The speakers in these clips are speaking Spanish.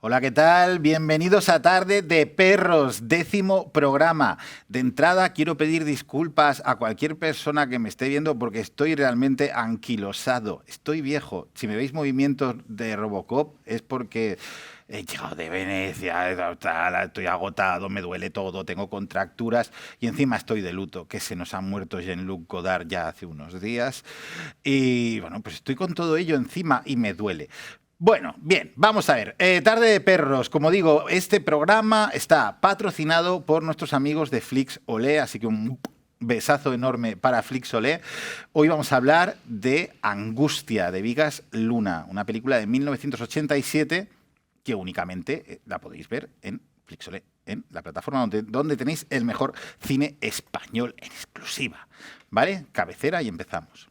Hola, ¿qué tal? Bienvenidos a Tarde de Perros, 10º programa. De entrada, quiero pedir disculpas a cualquier persona que me esté viendo porque estoy realmente anquilosado. Estoy viejo. Si me veis movimientos de Robocop es porque he llegado de Venecia, estoy agotado, me duele todo, tengo contracturas y encima estoy de luto, que se nos ha muerto Jean-Luc Godard ya hace unos días. Y bueno, pues estoy con todo ello encima y me duele. Bueno, bien, vamos a ver. Tarde de Perros, como digo, este programa está patrocinado por nuestros amigos de Flix Olé, así que un besazo enorme para Flix Olé. Hoy vamos a hablar de Angustia, de Bigas Luna, una película de 1987 que únicamente la podéis ver en Flix Olé, en la plataforma donde tenéis el mejor cine español en exclusiva. ¿Vale? Cabecera y empezamos.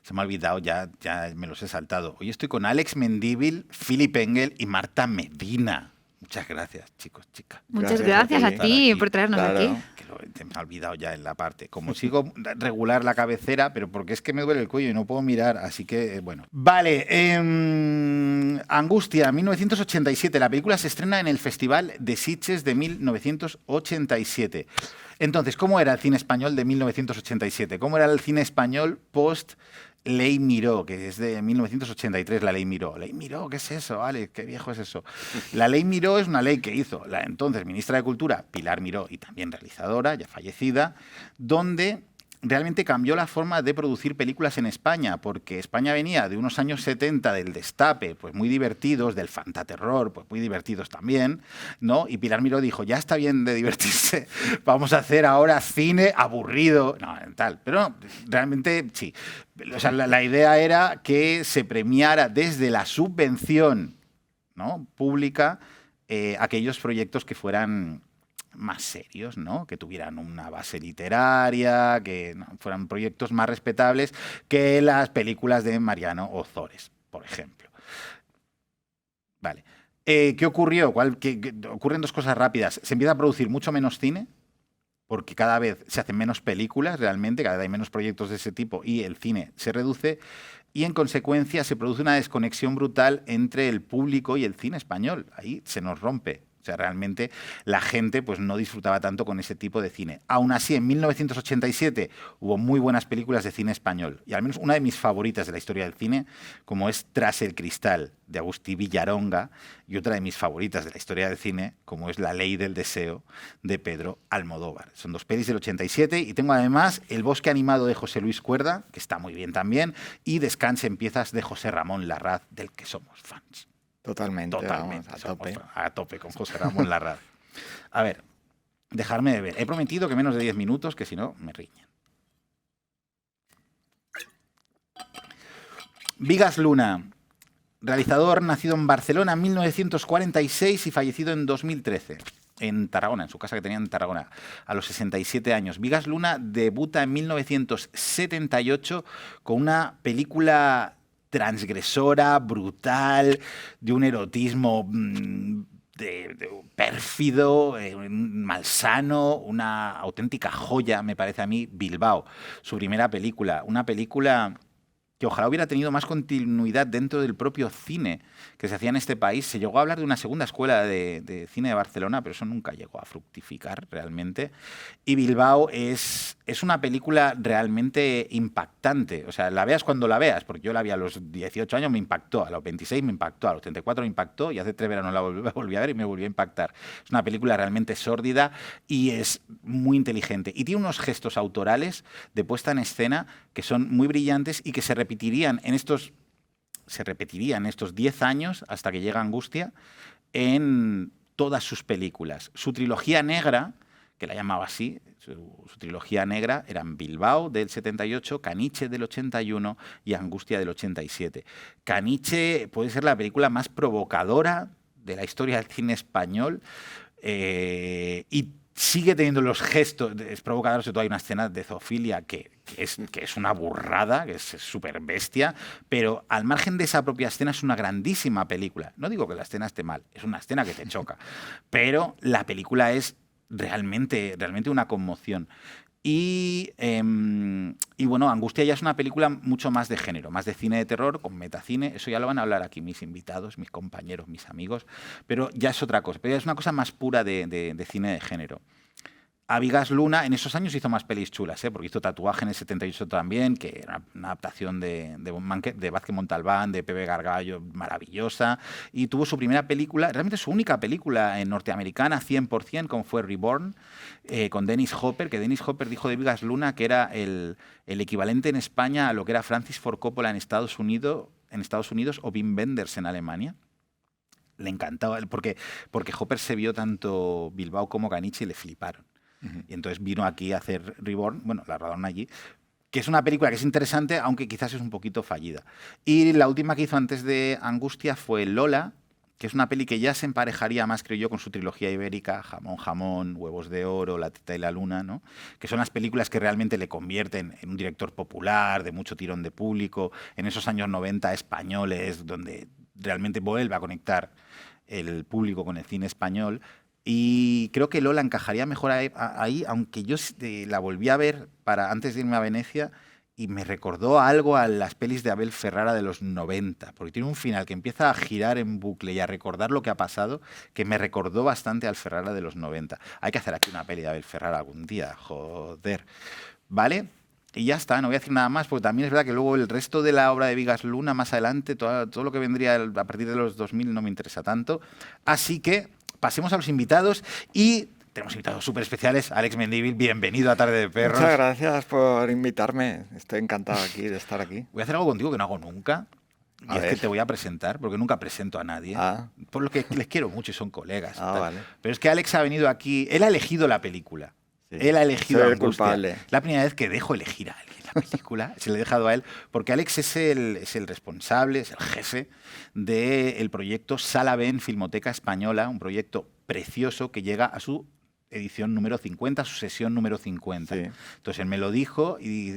Se me ha olvidado, ya me los he saltado. Hoy estoy con Alex Mendívil, Philip Engel y Marta Medina. Muchas gracias, chicos, chicas. Muchas gracias a ti por traernos aquí. Que se me ha olvidado ya en la parte. Como sigo regular la cabecera, pero porque es que me duele el cuello y no puedo mirar, así que bueno. Vale, Angustia, 1987. La película se estrena en el Festival de Sitges de 1987. Entonces, ¿cómo era el cine español de 1987? ¿Cómo era el cine español post Ley Miró, que es de 1983, la Ley Miró? ¿Ley Miró? ¿Qué es eso? Vale, qué viejo es eso. La Ley Miró es una ley que hizo la entonces ministra de Cultura, Pilar Miró, y también realizadora, ya fallecida, donde realmente cambió la forma de producir películas en España, porque España venía de unos años 70 del destape, pues muy divertidos, del fantaterror, pues muy divertidos también, ¿no? Y Pilar Miró dijo, ya está bien de divertirse, vamos a hacer ahora cine aburrido, no, tal. Pero no, realmente sí. O sea, la idea era que se premiara desde la subvención, ¿no?, pública aquellos proyectos que fueran más serios, ¿no? Que tuvieran una base literaria, que fueran proyectos más respetables que las películas de Mariano Ozores, por ejemplo. Vale. ¿Qué ocurrió? Ocurren dos cosas rápidas. Se empieza a producir mucho menos cine, porque cada vez se hacen menos películas realmente, cada vez hay menos proyectos de ese tipo y el cine se reduce, y en consecuencia se produce una desconexión brutal entre el público y el cine español. Ahí se nos rompe. O sea, realmente la gente pues, no disfrutaba tanto con ese tipo de cine. Aún así, en 1987 hubo muy buenas películas de cine español. Y al menos una de mis favoritas de la historia del cine, como es Tras el cristal, de Agustí Villaronga, y otra de mis favoritas de la historia del cine, como es La ley del deseo, de Pedro Almodóvar. Son dos pelis del 87 y tengo además El bosque animado de José Luis Cuerda, que está muy bien también, y Descanse en piezas de José Ramón Larraz, del que somos fans. Totalmente, Totalmente, vamos, a tope con José Ramón Larraz. A ver, dejarme de ver. He prometido que menos de 10 minutos, que si no, me riñen. Bigas Luna, realizador nacido en Barcelona en 1946 y fallecido en 2013. En Tarragona, en su casa que tenía en Tarragona, a los 67 años. Bigas Luna debuta en 1978 con una película transgresora, brutal, de un erotismo pérfido, malsano, una auténtica joya, me parece a mí, Bilbao. Su primera película, una película que ojalá hubiera tenido más continuidad dentro del propio cine que se hacía en este país. Se llegó a hablar de una segunda escuela de cine de Barcelona, pero eso nunca llegó a fructificar realmente. Y Bilbao es una película realmente impactante. O sea, la veas cuando la veas, porque yo la vi a los 18 años, me impactó, a los 26 me impactó, a los 34 me impactó, y hace 3 veranos la volví a ver y me volvió a impactar. Es una película realmente sórdida y es muy inteligente. Y tiene unos gestos autorales de puesta en escena que son muy brillantes y que se repetirían en estos 10 años hasta que llega Angustia en todas sus películas. Su trilogía negra, que la llamaba así, su trilogía negra eran Bilbao del 78, Caniche del 81 y Angustia del 87. Caniche puede ser la película más provocadora de la historia del cine español y sigue teniendo los gestos, es provocador. Sobre todo hay una escena de zoofilia que es una burrada, que es súper bestia, pero al margen de esa propia escena es una grandísima película. No digo que la escena esté mal, es una escena que te choca, pero la película es realmente una conmoción. Y bueno, Angustia ya es una película mucho más de género, más de cine de terror, con metacine. Eso ya lo van a hablar aquí mis invitados, mis compañeros, mis amigos. Pero ya es otra cosa. Pero ya es una cosa más pura de cine de género. A Vigas Luna en esos años hizo más pelis chulas, porque hizo Tatuaje en el 78 también, que era una adaptación de Vázquez Montalbán, de Pepe Gargallo, maravillosa. Y tuvo su primera película, realmente su única película en norteamericana, 100%, como fue Reborn, con Dennis Hopper, que Dennis Hopper dijo de Vigas Luna que era el equivalente en España a lo que era Francis Ford Coppola en Estados Unidos o Wim Wenders en Alemania. Le encantaba, porque Hopper se vio tanto Bilbao como Caniche y le fliparon. Y entonces vino aquí a hacer Reborn, bueno, la rodaron allí, que es una película que es interesante, aunque quizás es un poquito fallida. Y la última que hizo antes de Angustia fue Lola, que es una peli que ya se emparejaría más, creo yo, con su trilogía ibérica, Jamón, Jamón, Huevos de Oro, La Teta y la Luna, ¿no? Que son las películas que realmente le convierten en un director popular, de mucho tirón de público, en esos años 90 españoles, donde realmente vuelve a conectar el público con el cine español. Y creo que Lola encajaría mejor ahí, aunque yo la volví a ver antes de irme a Venecia y me recordó algo a las pelis de Abel Ferrara de los 90, porque tiene un final que empieza a girar en bucle y a recordar lo que ha pasado, que me recordó bastante al Ferrara de los 90. Hay que hacer aquí una peli de Abel Ferrara algún día, joder. ¿Vale? Y ya está, no voy a decir nada más, porque también es verdad que luego el resto de la obra de Vigas Luna, más adelante, todo lo que vendría a partir de los 2000 no me interesa tanto. Así que pasemos a los invitados y tenemos invitados súper especiales. Alex Mendívil, bienvenido a Tarde de Perros. Muchas gracias por invitarme. Estoy encantado de estar aquí. Voy a hacer algo contigo que no hago nunca. Y es que te voy a presentar, porque nunca presento a nadie. Por lo que les quiero mucho y son colegas. Vale. Pero es que Alex ha venido aquí, él ha elegido la película. Sí. Él ha elegido Soy a el culpable. La primera vez que dejo elegir a alguien la película, se le he dejado a él, porque Alex es el responsable, es el jefe del proyecto Sala B en Filmoteca Española, un proyecto precioso que llega a su edición número 50, su sesión número 50. Sí. Entonces él me lo dijo y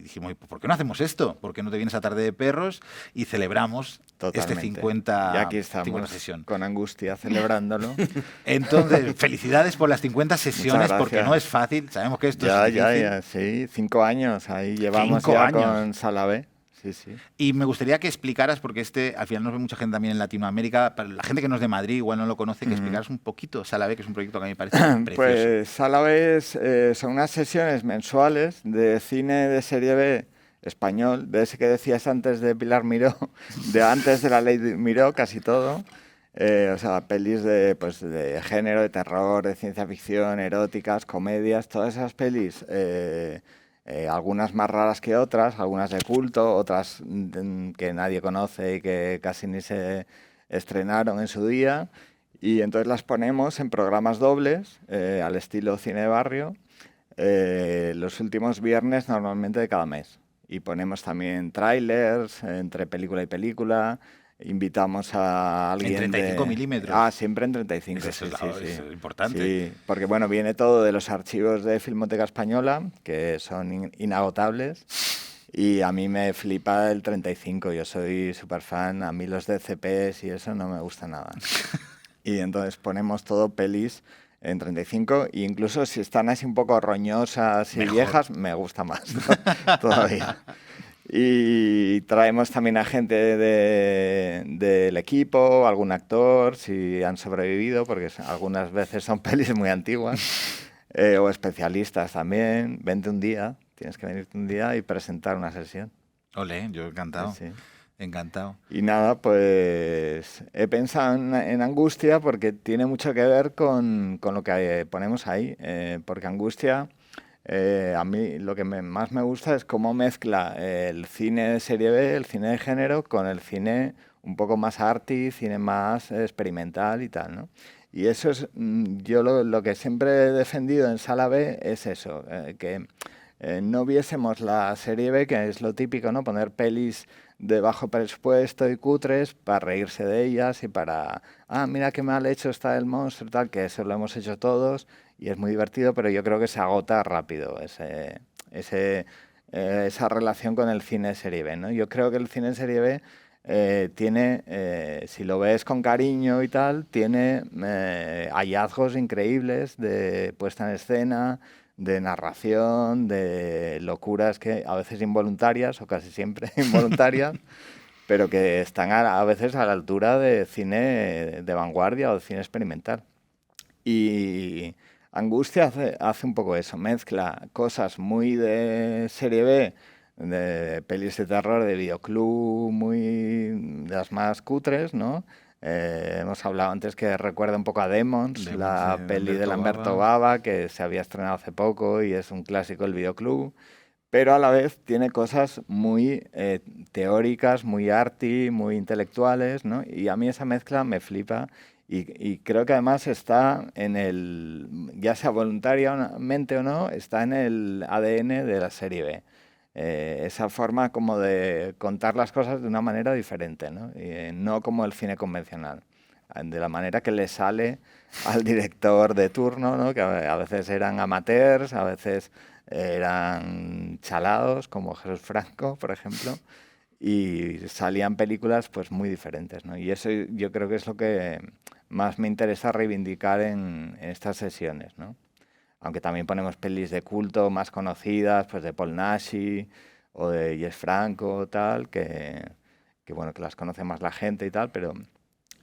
dijimos, ¿por qué no hacemos esto? ¿Por qué no te vienes a Tarde de Perros y celebramos Totalmente. este 50 y aquí estamos 50 sesión? Con Angustia celebrándolo. Entonces, felicidades por las 50 sesiones, porque no es fácil. Sabemos que esto es difícil. Ya, sí. 5 años. Ahí llevamos 5 años. Con Sala B. Sí, sí. Y me gustaría que explicaras, porque al final nos ve mucha gente también en Latinoamérica, para la gente que no es de Madrid igual no lo conoce, que explicaras un poquito Sala B, que es un proyecto que a mí me parece precioso. Pues Sala B son unas sesiones mensuales de cine de serie B español, de ese que decías antes de Pilar Miró, de antes de la ley de Miró, casi todo. O sea, pelis de género, de terror, de ciencia ficción, eróticas, comedias, todas esas pelis... algunas más raras que otras, algunas de culto, otras que nadie conoce y que casi ni se estrenaron en su día. Y entonces las ponemos en programas dobles, al estilo cine de barrio, los últimos viernes normalmente de cada mes. Y ponemos también trailers entre película y película. Invitamos a alguien en 35 milímetros. Siempre en 35. Eso es importante. Sí, porque bueno, viene todo de los archivos de Filmoteca Española, que son inagotables, y a mí me flipa el 35. Yo soy súper fan, a mí los DCPs y eso no me gusta nada. Y entonces ponemos todo pelis en 35, e incluso si están así un poco roñosas y viejas, me gusta más, ¿no? Todavía. Y traemos también a gente del equipo, algún actor, si han sobrevivido, porque algunas veces son pelis muy antiguas, o especialistas también. Vente un día, tienes que venirte un día y presentar una sesión. Olé, yo encantado. Sí. Encantado. Y nada, pues he pensado en Angustia porque tiene mucho que ver con lo que ponemos ahí, porque Angustia... a mí lo que más me gusta es cómo mezcla el cine de serie B, el cine de género, con el cine un poco más arty, cine más experimental y tal, ¿no? Y eso es, yo lo que siempre he defendido en Sala B es eso, que no viésemos la serie B, que es lo típico, ¿no? Poner pelis de bajo presupuesto y cutres para reírse de ellas y para, mira qué mal hecho está el monstruo, tal, que eso lo hemos hecho todos y es muy divertido, pero yo creo que se agota rápido esa relación con el cine de serie B, ¿no? Yo creo que el cine de serie B tiene, si lo ves con cariño y tal, tiene hallazgos increíbles de puesta en escena, de narración, de locuras que a veces involuntarias o casi siempre involuntarias, pero que están a veces a la altura de cine de vanguardia o de cine experimental. Y Angustia hace un poco eso, mezcla cosas muy de serie B, de pelis de terror, de videoclub, muy de las más cutres, ¿no? Hemos hablado antes que recuerda un poco a Demons, la peli de Lamberto Bava, que se había estrenado hace poco y es un clásico del videoclub, pero a la vez tiene cosas muy teóricas, muy arty, muy intelectuales, ¿no? Y a mí esa mezcla me flipa y creo que además está en el, ya sea voluntariamente o no, está en el ADN de la serie B. Esa forma como de contar las cosas de una manera diferente, ¿no? No como el cine convencional, de la manera que le sale al director de turno, ¿no? Que a veces eran amateurs, a veces eran chalados, como Jesús Franco, por ejemplo, y salían películas pues muy diferentes, ¿no? Y eso yo creo que es lo que más me interesa reivindicar en estas sesiones, ¿no? Aunque también ponemos pelis de culto más conocidas, pues de Paul Naschy o de Jess Franco, tal, que bueno, que las conoce más la gente y tal, pero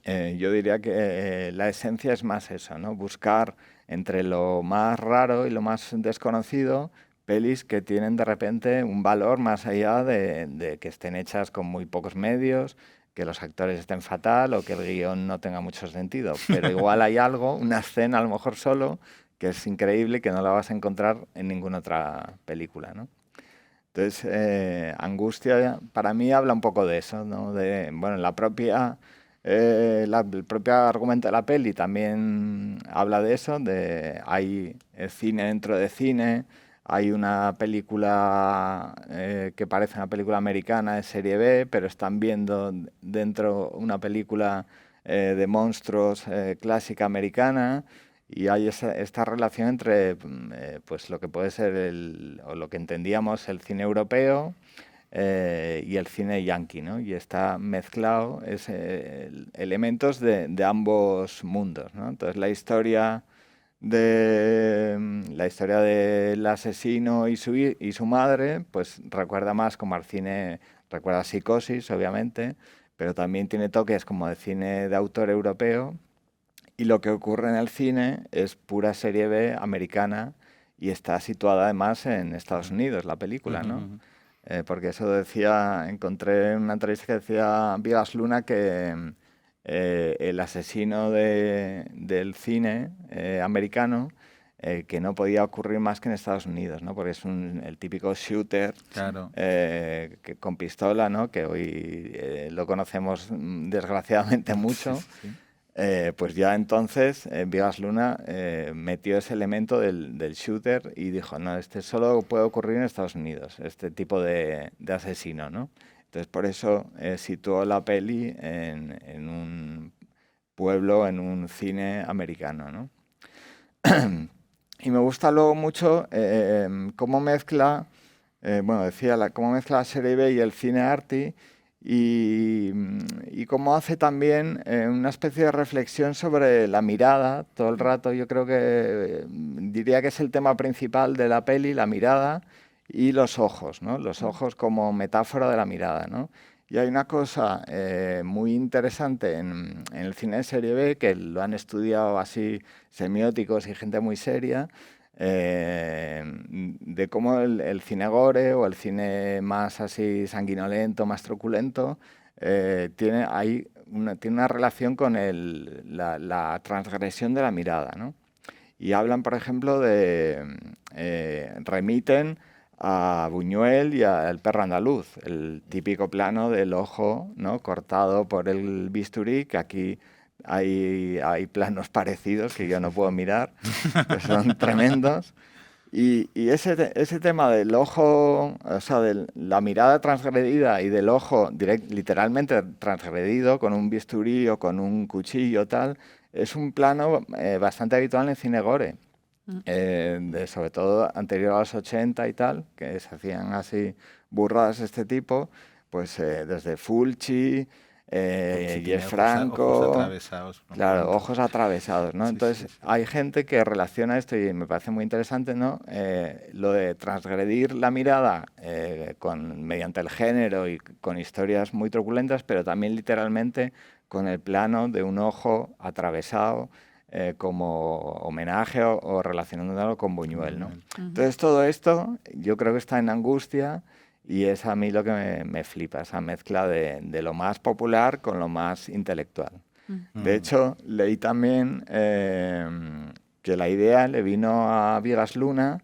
yo diría que la esencia es más eso, ¿no? Buscar entre lo más raro y lo más desconocido pelis que tienen de repente un valor más allá de que estén hechas con muy pocos medios, que los actores estén fatal o que el guión no tenga mucho sentido. Pero igual hay algo, una escena a lo mejor solo, que es increíble y que no la vas a encontrar en ninguna otra película, ¿no? Entonces, Angustia para mí habla un poco de eso, ¿no? De, bueno, el propio argumento de la peli también habla de eso, de hay cine dentro de cine, hay una película que parece una película americana de serie B, pero están viendo dentro una película de monstruos clásica americana. Y hay esta relación entre pues lo que puede ser o lo que entendíamos el cine europeo y el cine yanqui, ¿no? Y está mezclado elementos de ambos mundos, ¿no? Entonces la historia del asesino y su madre, pues recuerda más como al cine, recuerda a Psicosis, obviamente, pero también tiene toques como de cine de autor europeo. Y lo que ocurre en el cine es pura serie B americana y está situada además en Estados Unidos, la película, ¿no? Porque eso encontré una entrevista que decía Vigas Luna que el asesino del cine americano que no podía ocurrir más que en Estados Unidos, ¿no? Porque es el típico shooter Claro. con pistola, ¿no? Que hoy lo conocemos desgraciadamente mucho. Sí. Pues ya entonces Vigas Luna metió ese elemento del shooter y dijo, no, este solo puede ocurrir en Estados Unidos, este tipo de asesino, ¿no? Entonces por eso situó la peli en un pueblo, en un cine americano, ¿no? Y me gusta luego mucho cómo mezcla, cómo mezcla la serie B y el cine arty, y cómo hace también una especie de reflexión sobre la mirada todo el rato. Yo creo que diría que es el tema principal de la peli, la mirada y los ojos, ¿no? Los ojos como metáfora de la mirada, ¿no? Y hay una cosa muy interesante en el cine de serie B, que lo han estudiado así semióticos y gente muy seria, de cómo el cine gore o el cine más así sanguinolento, más truculento, tiene una relación con la transgresión de la mirada, ¿no? Y hablan, por ejemplo, remiten a Buñuel y al perro andaluz, el típico plano del ojo, ¿no? Cortado por el bisturí, que aquí hay planos parecidos que yo no puedo mirar, que son tremendos. Y ese tema del ojo, o sea, de la mirada transgredida y del ojo literalmente transgredido con un bisturí o con un cuchillo tal, es un plano bastante habitual en el cine gore. Sobre todo anterior a los 80 y tal, que se hacían así burradas de este tipo, pues desde Fulci, y es franco. Ojos atravesados. ¿No? Claro, ojos atravesados, ¿no? Sí, Entonces, sí. hay gente que relaciona esto y me parece muy interesante, ¿no? Lo de transgredir la mirada mediante el género y con historias muy truculentas, pero también literalmente con el plano de un ojo atravesado como homenaje o relacionándolo con Buñuel, ¿no? Entonces, todo esto yo creo que está en Angustia. Y es a mí lo que me flipa, esa mezcla de lo más popular con lo más intelectual. De hecho, leí también que la idea le vino a Vigas Luna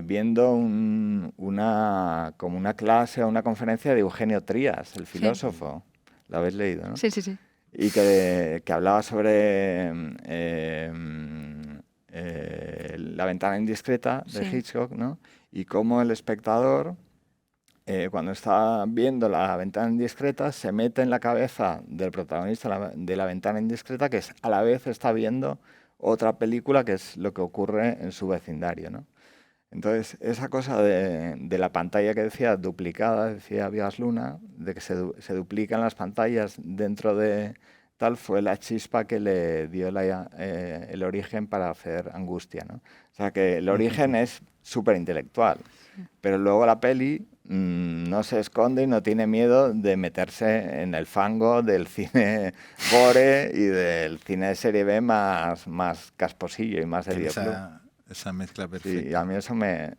viendo como una clase o una conferencia de Eugenio Trías, el filósofo. ¿Lo habéis leído, no? Sí, sí, sí. Y que hablaba sobre La ventana indiscreta de Hitchcock, ¿no? Y cómo el espectador, cuando está viendo La ventana indiscreta, se mete en la cabeza del protagonista de La ventana indiscreta, que a la vez está viendo otra película, que es lo que ocurre en su vecindario, ¿no? Entonces, esa cosa de la pantalla que decía duplicada, decía Vigas Luna, de que se duplican las pantallas dentro de tal, fue la chispa que le dio el origen para hacer Angustia, ¿no? O sea, que el origen es súper intelectual, pero luego la peli no se esconde y no tiene miedo de meterse en el fango del cine gore y del cine de serie B más casposillo y más de videoclub. Esa mezcla perfecta. Sí, a mí eso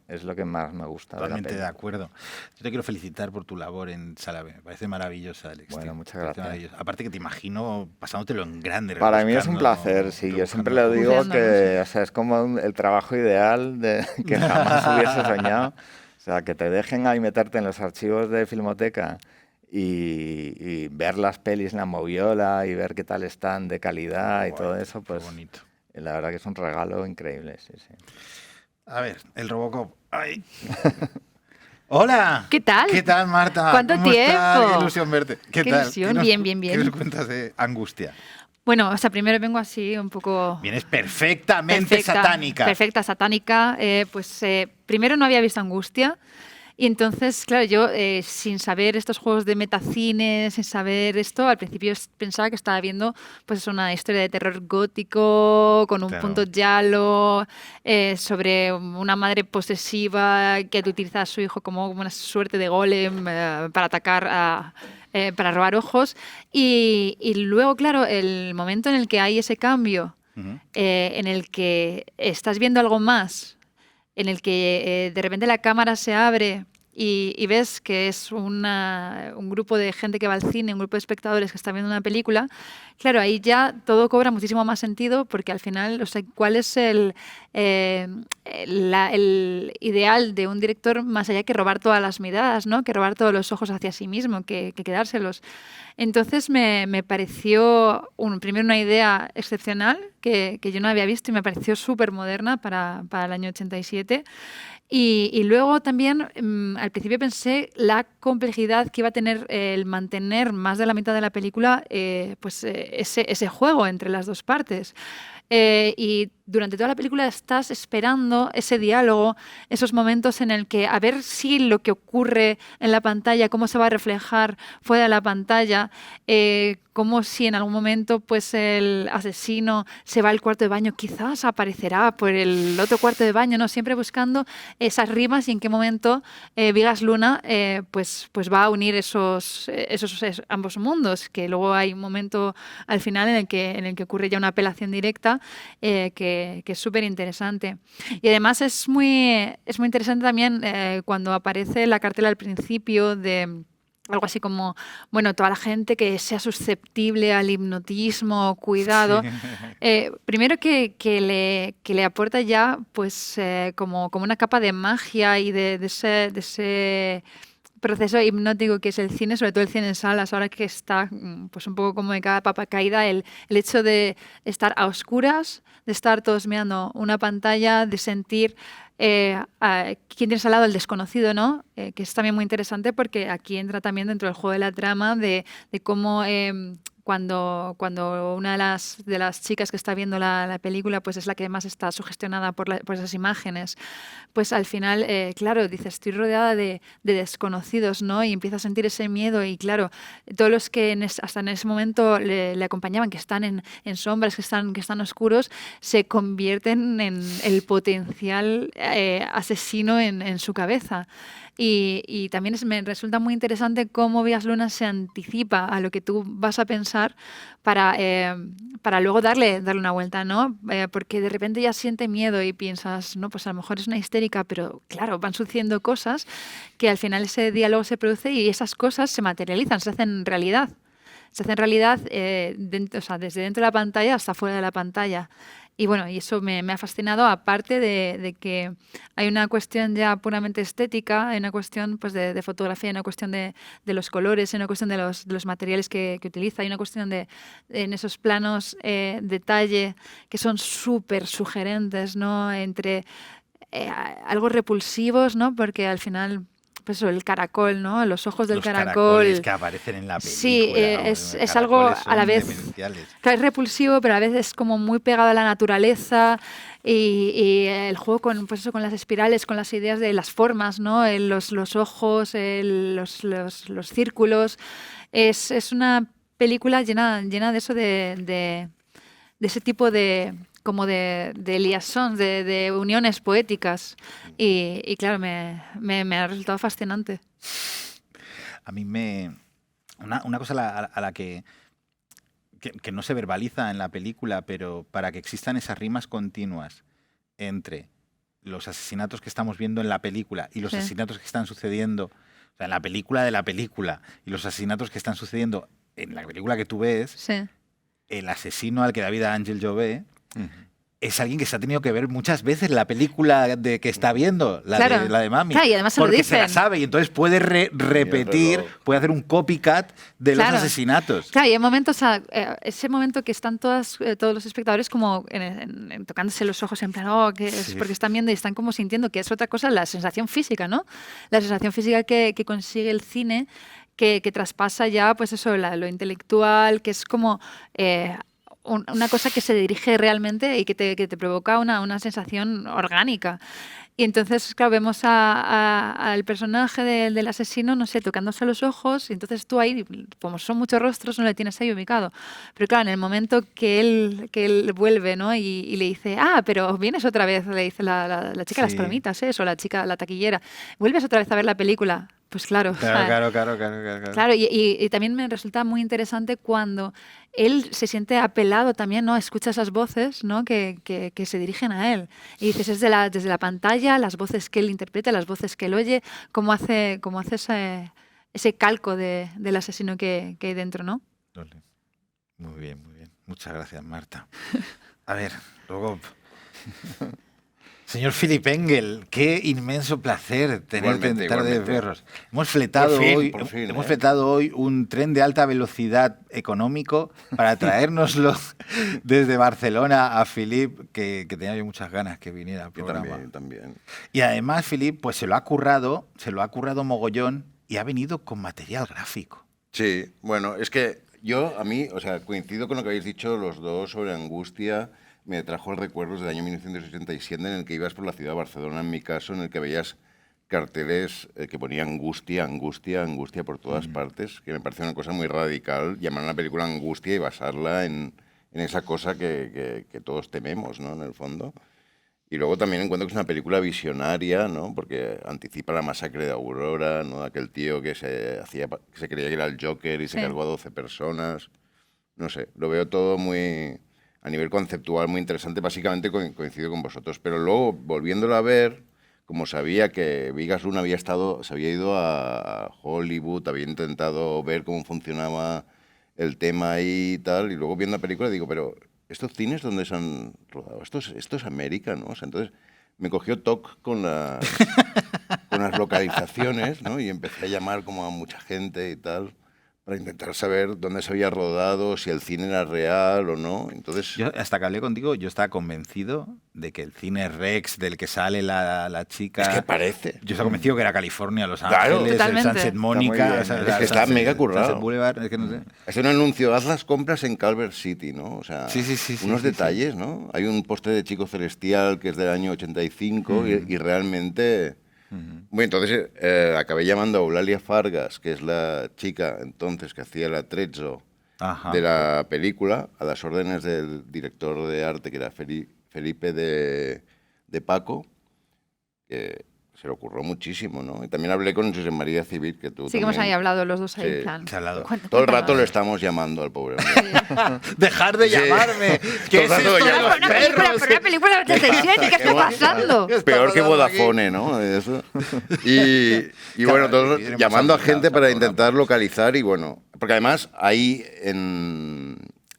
es lo que más me gusta. Totalmente de acuerdo. Yo te quiero felicitar por tu labor en Sala B. Me parece maravillosa, Alex. Bueno, muchas gracias. Aparte que te imagino pasándotelo en grande. Para mí es un placer, sí. Yo siempre le digo que es como el trabajo ideal que jamás hubiese soñado. O sea, que te dejen ahí meterte en los archivos de Filmoteca y ver las pelis en la moviola y ver qué tal están de calidad y todo eso, pues bonito. La verdad que es un regalo increíble, sí, sí. A ver, el Robocop. ¡Ay! ¡Hola! ¿Qué tal? ¿Qué tal, Marta? ¿Cuánto ¿Cómo tiempo? estás? ¡Qué ilusión verte! ¿Qué tal? Ilusión? Bien, bien, bien. ¿Qué nos cuentas de Angustia? Bueno, o sea, primero vengo así un poco... Vienes perfectamente satánica. Perfecta, satánica. Primero no había visto Angustia. Y entonces, claro, yo sin saber estos juegos de metacine, sin saber esto, al principio pensaba que estaba viendo pues una historia de terror gótico con un punto giallo sobre una madre posesiva que utiliza a su hijo como una suerte de golem para atacar para robar ojos. Y luego, claro, el momento en el que hay ese cambio, en el que estás viendo algo más, en el que de repente la cámara se abre y ves que es un grupo de gente que va al cine, un grupo de espectadores que está viendo una película, claro, ahí ya todo cobra muchísimo más sentido porque al final, o sea, ¿cuál es el ideal de un director más allá que robar todas las miradas, ¿no? Que robar todos los ojos hacia sí mismo, que quedárselos? Entonces me pareció primero una idea excepcional que yo no había visto y me pareció súper moderna para el año 87. Y luego también al principio pensé la complejidad que iba a tener el mantener más de la mitad de la película ese juego entre las dos partes. Y durante toda la película estás esperando ese diálogo, esos momentos en el que a ver si lo que ocurre en la pantalla, cómo se va a reflejar fuera de la pantalla, como si en algún momento pues el asesino se va al cuarto de baño, quizás aparecerá por el otro cuarto de baño, ¿no? Siempre buscando esas rimas y en qué momento Vigas Luna pues va a unir esos ambos mundos, que luego hay un momento al final en el que ocurre ya una apelación directa que es súper interesante. Y además es muy interesante también cuando aparece la cartela al principio de algo así como, bueno, toda la gente que sea susceptible al hipnotismo, cuidado. Sí. Primero que le aporta ya pues como una capa de magia y de ese proceso hipnótico que es el cine, sobre todo el cine en salas, ahora que está pues un poco como de cada papa caída, el hecho de estar a oscuras, de estar todos mirando una pantalla, de sentir quién tienes al lado, el desconocido, ¿no? Que es también muy interesante porque aquí entra también dentro del juego de la trama de cómo cuando una de las chicas que está viendo la película pues es la que más está sugestionada por esas imágenes, pues al final, claro, dices, estoy rodeada de desconocidos, ¿no? Y empieza a sentir ese miedo y claro, todos los que hasta en ese momento le acompañaban, que están en sombras, que están oscuros, se convierten en el potencial asesino en su cabeza. Y también me resulta muy interesante cómo Vías Luna se anticipa a lo que tú vas a pensar para luego darle una vuelta, ¿no? Porque de repente ya siente miedo y piensas, no, pues a lo mejor es una histérica, pero claro, van sucediendo cosas que al final ese diálogo se produce y esas cosas se materializan, se hacen realidad. Se hacen realidad o sea, desde dentro de la pantalla hasta fuera de la pantalla. Y bueno, y eso me ha fascinado, aparte de que hay una cuestión ya puramente estética, hay una cuestión pues, de fotografía, hay una cuestión de los colores, hay una cuestión de los materiales que utiliza, hay una cuestión en esos planos detalle que son súper sugerentes, ¿no? Entre algo repulsivos, ¿no? Porque al final pues eso, el caracol, ¿no? Los ojos del caracol. Los caracoles que aparecen en la película. Sí, es algo a la vez claro, es repulsivo, pero a veces es como muy pegado a la naturaleza y el juego con, pues eso, con las espirales, con las ideas de las formas, ¿no? Los ojos, los círculos. Es una película llena de eso, de ese tipo de como de liaisons, de uniones poéticas. Y claro, me ha resultado fascinante. A mí una cosa a la que no se verbaliza en la película, pero para que existan esas rimas continuas entre los asesinatos que estamos viendo en la película y los asesinatos que están sucediendo, o sea, en la película de la película, y los asesinatos que están sucediendo en la película que tú ves, el asesino al que da vida Ángel Jové es alguien que se ha tenido que ver muchas veces la película que está viendo, la de Mami. Claro, y además porque se la sabe y entonces puede repetir, puede hacer un copycat de los asesinatos. Claro, y hay momentos, ese momento que están todos los espectadores como tocándose los ojos en plan, porque están viendo y están como sintiendo que es otra cosa, la sensación física, ¿no? La sensación física que consigue el cine, que traspasa ya, pues eso, lo intelectual, que es como una cosa que se dirige realmente y que te provoca una sensación orgánica. Y entonces, claro, vemos al personaje del asesino, no sé, tocándose los ojos, y entonces tú ahí, como son muchos rostros, no le tienes ahí ubicado. Pero claro, en el momento que él vuelve, ¿no? Y le dice, pero vienes otra vez, le dice la chica de las palomitas, o la chica, la taquillera, vuelves otra vez a ver la película. Pues claro. Claro. Claro, y también me resulta muy interesante cuando él se siente apelado también, ¿no? Escucha esas voces, ¿no? Que se dirigen a él. Y dices, es desde la pantalla, las voces que él interpreta, las voces que él oye, cómo hace ese calco del asesino que hay dentro, ¿no? Muy bien. Muchas gracias, Marta. A ver, luego... Señor Philipp Engel, qué inmenso placer tenerte en Tarde de Perros. Hemos fletado hoy un tren de alta velocidad económico para traérnoslo desde Barcelona a Philipp, que tenía yo muchas ganas que viniera al programa. Yo también. Y además Philipp pues se lo ha currado mogollón y ha venido con material gráfico. Sí, bueno, es que coincido con lo que habéis dicho los dos sobre Angustia. Me trajo el recuerdos del año 1967 en el que ibas por la ciudad de Barcelona, en mi caso, en el que veías carteles que ponían angustia por todas partes, que me parece una cosa muy radical, llamar a una película Angustia y basarla en esa cosa que todos tememos, ¿no? En el fondo. Y luego también encuentro que es una película visionaria, ¿no? Porque anticipa la masacre de Aurora, ¿no? Aquel tío que se creía que era el Joker y se cargó a 12 personas. No sé, lo veo todo muy... a nivel conceptual muy interesante, básicamente coincido con vosotros, pero luego, volviéndolo a ver, como sabía que Vías Luna se había ido a Hollywood, había intentado ver cómo funcionaba el tema ahí y tal, y luego viendo la película digo, pero ¿estos cines dónde se han rodado? Esto es América, ¿no? O sea, entonces me cogió TOC con las localizaciones, ¿no? Y empecé a llamar como a mucha gente y tal, para intentar saber dónde se había rodado, si el cine era real o no. Entonces, Yo, hasta que hablé contigo, yo estaba convencido de que el cine Rex del que sale la chica... es que parece. Yo estaba convencido que era California, Los Claro. Ángeles, el Totalmente. Sunset muy Mónica... bien. o sea, Es que está mega currado. Sunset Boulevard, es que no sé. Es un anuncio, haz las compras en Calvert City, ¿no? O sea, Sí, sí, sí, sí, unos sí, detalles, ¿no? Hay un póster de Chico Celestial que es del año 85 y realmente... Bueno, entonces acabé llamando a Eulalia Fargas, que es la chica entonces que hacía el atrezzo Ajá. de la película, a las órdenes del director de arte, que era Felipe de Paco, que se le ocurrió muchísimo, ¿no? Y también hablé con José María Civil, que tú Sí que hemos también- ahí hablado los dos ahí, Sí. en plan. Se ha hablado. Todo el rato Cuéntanos. lo estamos llamando al pobre hombre. ¡Dejar de Sí. llamarme! ¿Qué es Todo el esto rato de llama- los Una película, perros? pero una película de 87, ¿qué está pasando? ¿Qué está Peor que pasando aquí? Vodafone, ¿no? Eso. Y bueno, todos Iremos llamando a obligados gente al para programa. intentar localizar y bueno, porque además ahí en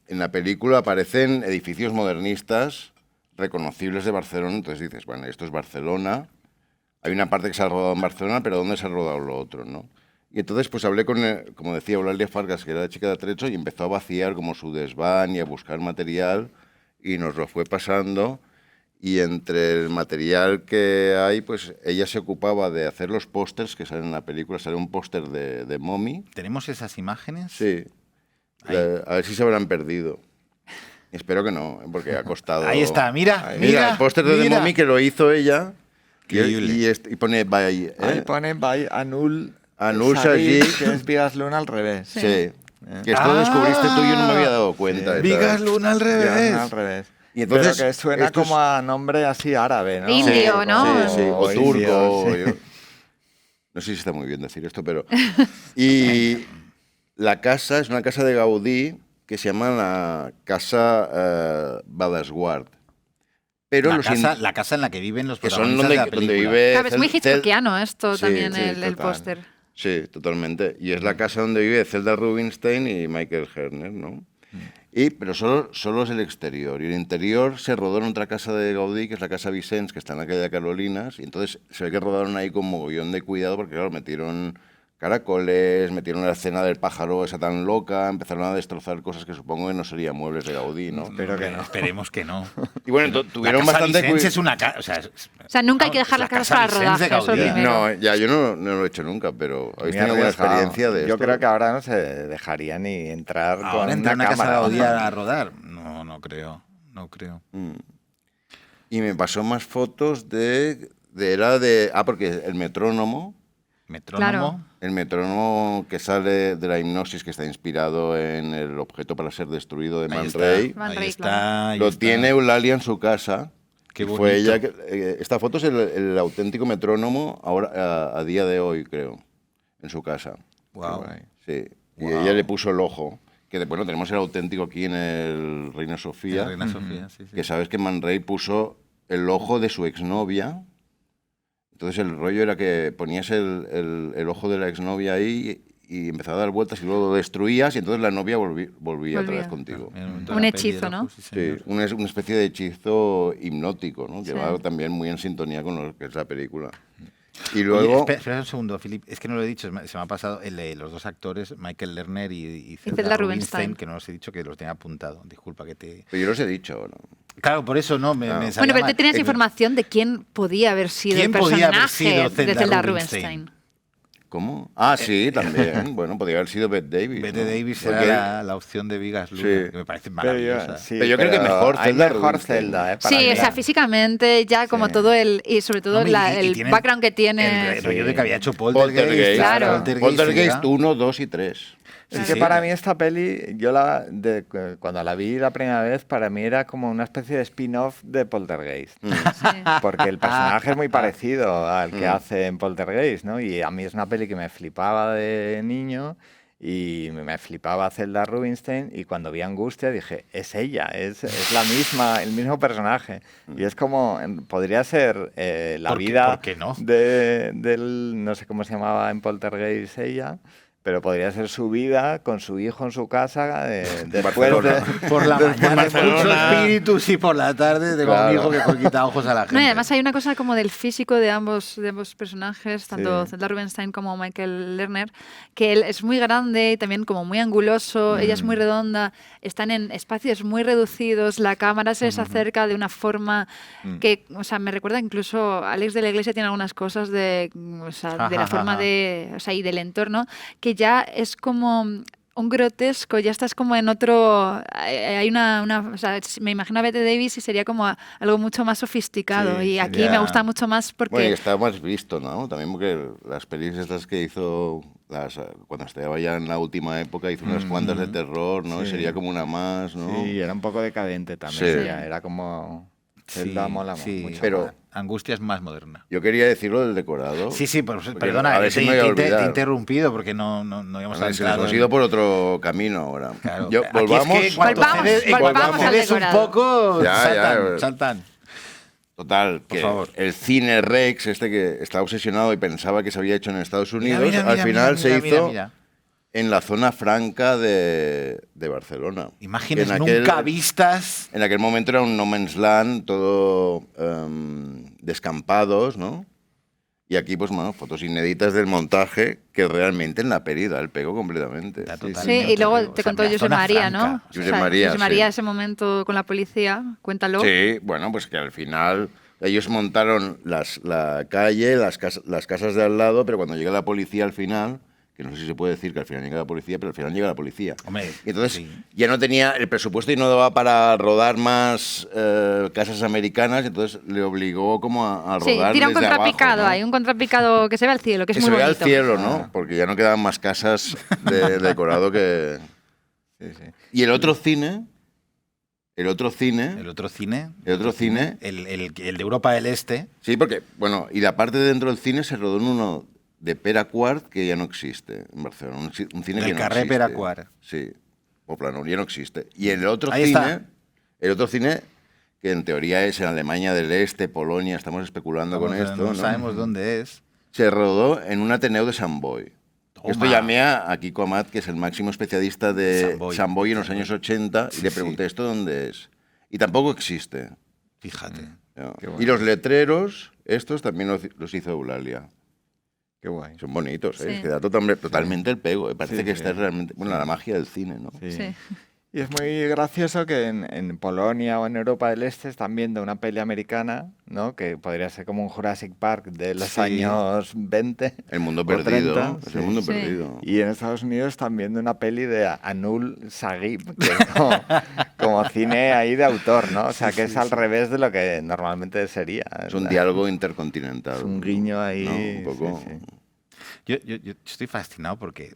la película aparecen edificios modernistas reconocibles de Barcelona, entonces dices, bueno, esto es Barcelona, hay una parte que se ha rodado en Barcelona, pero ¿dónde se ha rodado lo otro, no? Y entonces pues hablé con, como decía Eulalia Fargas, que era la chica de Atrecho, y empezó a vaciar como su desván y a buscar material y nos lo fue pasando. Y entre el material que hay, pues ella se ocupaba de hacer los pósters que salen en la película. Sale un póster de Mommy. ¿Tenemos esas imágenes? Sí. Ahí. A ver si se habrán perdido. Espero que no, porque ha costado... Ahí está, mira, Ahí. mira, el póster de The mira. Mommy que lo hizo ella. Increíble. Y pone by... Ahí pone by Anul Anul Sajid, Sajid. que es Vigas Luna al revés. Sí. Que esto lo descubriste tú y yo no me había dado cuenta. Vigas Luna al Vigas revés. Luna al revés. Y entonces, Pero que suena esto es- como a nombre así árabe, ¿no? Indio, Sí, ¿no? Sí, sí, o indio, turco. sí. No sé si está muy bien decir esto, pero... Y la casa es una casa de Gaudí que se llama la Casa Badesguard. Pero La casa en la que viven los que son protagonistas de la donde película. vive... Claro, es muy Cel- hitchcockiano esto Sí, también, sí, el total. póster. Sí, totalmente. Y es la casa donde vive Zelda Rubinstein y Michael Herner, ¿no? Pero solo es el exterior. Y el interior se rodó en otra casa de Gaudí, que es la Casa Vicens, que está en la calle de Carolinas. Y entonces se ve que rodaron ahí con mogollón de cuidado, porque claro, metieron caracoles, metieron la escena del pájaro esa tan loca, empezaron a destrozar cosas que supongo que no serían muebles de Gaudí, ¿no? Espero que no. Esperemos que no. Y bueno, tuvieron la casa bastante Vicens cuidado. es una casa... O sea, nunca hay que vamos, dejar la las casas casa para Vicens de rodaje, eso Gaudí. primero. No, ya, yo no lo he hecho nunca, pero ¿habéis Muy tenido alguna arriesgado. experiencia de esto? Yo creo que ahora no se dejaría ni entrar con Ahora entra una una casa de cámara. Gaudí a rodar. No creo. No creo. Y me pasó más fotos porque el metrónomo... Metrónomo. El metrónomo que sale de la hipnosis, que está inspirado en el objeto para ser destruido de Ahí Man está, Ray, Man ahí Ray, está, ahí lo está. tiene Eulalia en su casa. Qué y fue bonito. ella esta foto es el auténtico metrónomo ahora a día de hoy, creo, en su casa. Guau. Qué guay. Sí. Y Guau. ella le puso el ojo. Que después no tenemos el auténtico aquí en el Reina Sofía. La Reina Sofía, sí, sí. Que sabes que Man Ray puso el ojo de su exnovia. Entonces el rollo era que ponías el ojo de la exnovia ahí y empezaba a dar vueltas y luego lo destruías y entonces la novia volvía otra vez contigo. En el momento Un de la peli hechizo, del ¿no? ojo, sí, señor. Sí, una especie de hechizo hipnótico, ¿no? Que Sí. va también muy en sintonía con lo que es la película. Y Oye, luego... espera un segundo, Filip. Es que no lo he dicho, se me ha pasado los dos actores, Michael Lerner y Zelda Zelda Rubinstein, Rubinstein, que no los he dicho, que los tenía apuntado. Disculpa que te... Pero yo los he dicho, ¿no? Claro, por eso no, me Bueno, sabía pero mal. tú tenías información de quién podía haber sido el ¿Quién podía haber personaje sido de Zelda Zelda Rubinstein? Rubinstein. ¿Cómo? Ah, sí, también. Bueno, podría haber sido Bette Davis. Bette ¿no? Davis Porque- era la opción de Vigas Luna, Sí. que me parece Pero maravillosa. sí, Pero yo creo que mejor hay Zelda mejor Rubinstein. Zelda, para Sí, mí. o sea, físicamente ya como Sí. todo y sobre todo Hombre, y el tienen background que tiene. El rollo de que había hecho Poltergeist. Poltergeist. Claro. Poltergeist 1, 2 y 3. Es Sí, que para sí. mí esta peli, cuando la vi la primera vez, para mí era como una especie de spin-off de Poltergeist. Sí. Porque el personaje es muy parecido al que hace en Poltergeist, ¿no? Y a mí es una peli que me flipaba de niño y me flipaba Zelda Rubinstein y cuando vi Angustia dije, es ella, es la misma, el mismo personaje. Y es como, podría ser la ¿Por qué- vida por qué no? del, no sé cómo se llamaba en Poltergeist ella, pero podría ser su vida con su hijo en su casa después Barcelona. de... Por la mañana Barcelona. escucho espíritus y por la tarde tengo Claro. un hijo que quita ojos a la gente. No, y además hay una cosa como del físico de ambos personajes, tanto Sí. Zelda Rubinstein como Michael Lerner, que él es muy grande y también como muy anguloso, ella es muy redonda, están en espacios muy reducidos, la cámara se les acerca de una forma que, o sea, me recuerda incluso, Alex de la Iglesia tiene algunas cosas de, o sea, de la forma de, o sea, y del entorno, que ya es como un grotesco, ya estás como en otro, hay o sea, me imagino a Bette Davis y sería como algo mucho más sofisticado, Sí, y aquí sería- me gusta mucho más Bueno, y porque está más visto, ¿no? También porque las pelis estas que hizo, cuando estaba ya en la última época, hizo unas cuantas de terror, ¿no? Sí. Sería como una más, ¿no? Sí, era un poco decadente también. Sí. Ya, era como... Sí, Zelda mola sí, mucho pero- más. Angustia es más moderna. Yo quería decirlo del decorado. Sí, sí, porque perdona, a ver si me voy a te he olvidar. interrumpido porque no íbamos a Bueno, se entrar. nos hemos ido por otro camino ahora. Claro. Yo, Aquí es volvamos. que cuando Volvamos, cedes al cedes un decorado. poco, Ya, saltan, ya. saltan. Total, Por que favor. el cine Rex, este que estaba obsesionado y pensaba que se había hecho en Estados Unidos, Mira, mira, al mira, final mira, se mira, hizo mira. en la zona franca de Barcelona. Imágenes En aquel- nunca vistas. En aquel momento era un no man's land, todo descampados, ¿no? Y aquí, pues, bueno, fotos inéditas del montaje que realmente en la peli da el pego completamente. Da sí, totalmente y luego el pego. te O sea, contó la José zona María, franca. ¿no? Josep María, José María sí. ese momento con la policía, cuéntalo. Sí, bueno, pues que al final ellos montaron la calle, las casas de al lado, pero cuando llega la policía al final, que no sé si se puede decir que al final llega la policía, pero al final llega la policía. Hombre, Y entonces sí. ya no tenía el presupuesto y no daba para rodar más casas americanas, entonces le obligó como a Sí, rodar tira un desde contrapicado, abajo, ¿no? hay un contrapicado que se ve al cielo, que es Que muy se vea al bonito. cielo, ¿no? Porque ya no quedaban más casas de decorado que... Sí, sí. Y el otro cine, El otro cine, el de Europa del Este. sí, porque, bueno, y la parte de dentro del cine se rodó en uno de Pere Quart, que ya no existe en Barcelona. Un cine Del que no carrer existe. Pere Quart. Sí, o plano, ya no existe. Y el otro Ahí cine, está. el otro cine, que en teoría es en Alemania del Este, Polonia, estamos especulando con esto, no ¿no? sabemos dónde es. Se rodó en un Ateneo de Sant Boi. Toma. Esto llamé a Kiko Amat, que es el máximo especialista de Sant Boi. Sant Boi en los años 80, Sí, y le sí. pregunté, ¿esto dónde es? Y tampoco existe. Fíjate. ¿no? Qué bueno. Y los letreros, estos también los hizo Eulalia. Qué guay. Son bonitos, ¿eh? Sí. Es que da totalmente el pego. Parece Sí, que sí. está realmente... Bueno, la magia del cine, ¿no? Sí. Sí. Y es muy gracioso que en Polonia o en Europa del Este están viendo una peli americana, ¿no? Que podría ser como un Jurassic Park de los Sí. años 20. El mundo o perdido. 30, Es sí. el mundo Sí. perdido. Y en Estados Unidos están viendo una peli de Anul Sagib, que es como cine ahí de autor, ¿no? O sea, que es al revés de lo que normalmente sería. Es un diálogo intercontinental. Es un guiño ahí. ¿no? Un poco... sí, sí. Yo estoy fascinado porque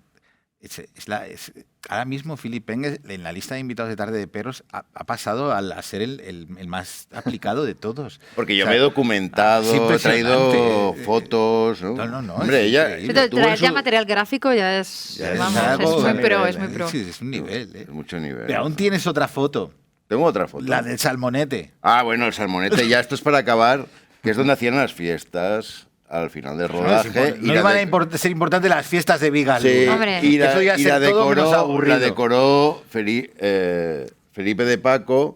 ahora mismo Philip Peng en la lista de invitados de Tarde de Perros ha pasado a ser el más aplicado de todos. Porque yo O sea, me he documentado, es he traído impresionante. fotos. ¿no? No, Hombre, es ella... increíble. Pero estuvo en traer ya su- material gráfico ya es, Ya es vamos, algo- es muy nivel, pro, ¿eh? es muy pro. Sí, es un nivel. Es mucho nivel. Pero aún tienes otra foto, Tengo otra foto. la del salmonete. Ah, bueno, el salmonete. Ya esto es para acabar, que es donde hacían las fiestas al final del rodaje. No iban a ser importantes las fiestas de Vigas. Sí, Hombre. y la, Eso ya y ser la todo menos aburrido. decoró Felipe de Paco.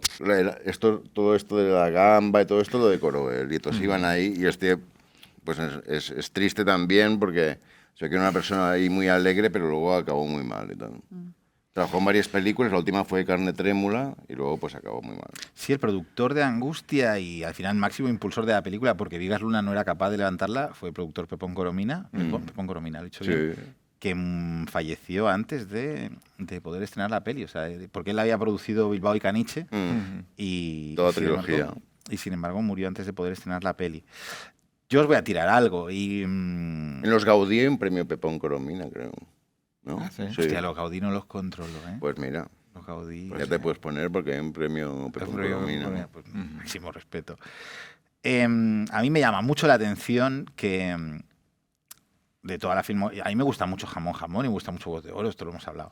Todo esto de la gamba y todo esto lo decoró él. Y entonces iban ahí y pues es triste también porque sé que era una persona ahí muy alegre, pero luego acabó muy mal y tal. Trabajó en varias películas, la última fue Carne Trémula y luego pues acabó muy mal. Sí, el productor de Angustia y al final máximo impulsor de la película, porque Vigas Luna no era capaz de levantarla, fue el productor Pepón Coromina. Pepón Coromina, lo he dicho bien. Sí. Que falleció antes de poder estrenar la peli. O sea, porque él había producido Bilbao y Caniche y... Toda sin embargo- trilogía. y sin embargo murió antes de poder estrenar la peli. Yo os voy a tirar algo y... En los Gaudí hay un premio Pepón Coromina, creo. ¿No? Ah, sí. Hostia, los Gaudí no los controlo, ¿eh? Pues mira, Los Gaudí... ya te puedes poner porque hay un premio Pepón Coromina. Pues, máximo respeto. A mí me llama mucho la atención que de toda la film... A mí me gusta mucho Jamón Jamón y me gusta mucho Voz de Oro, esto lo hemos hablado.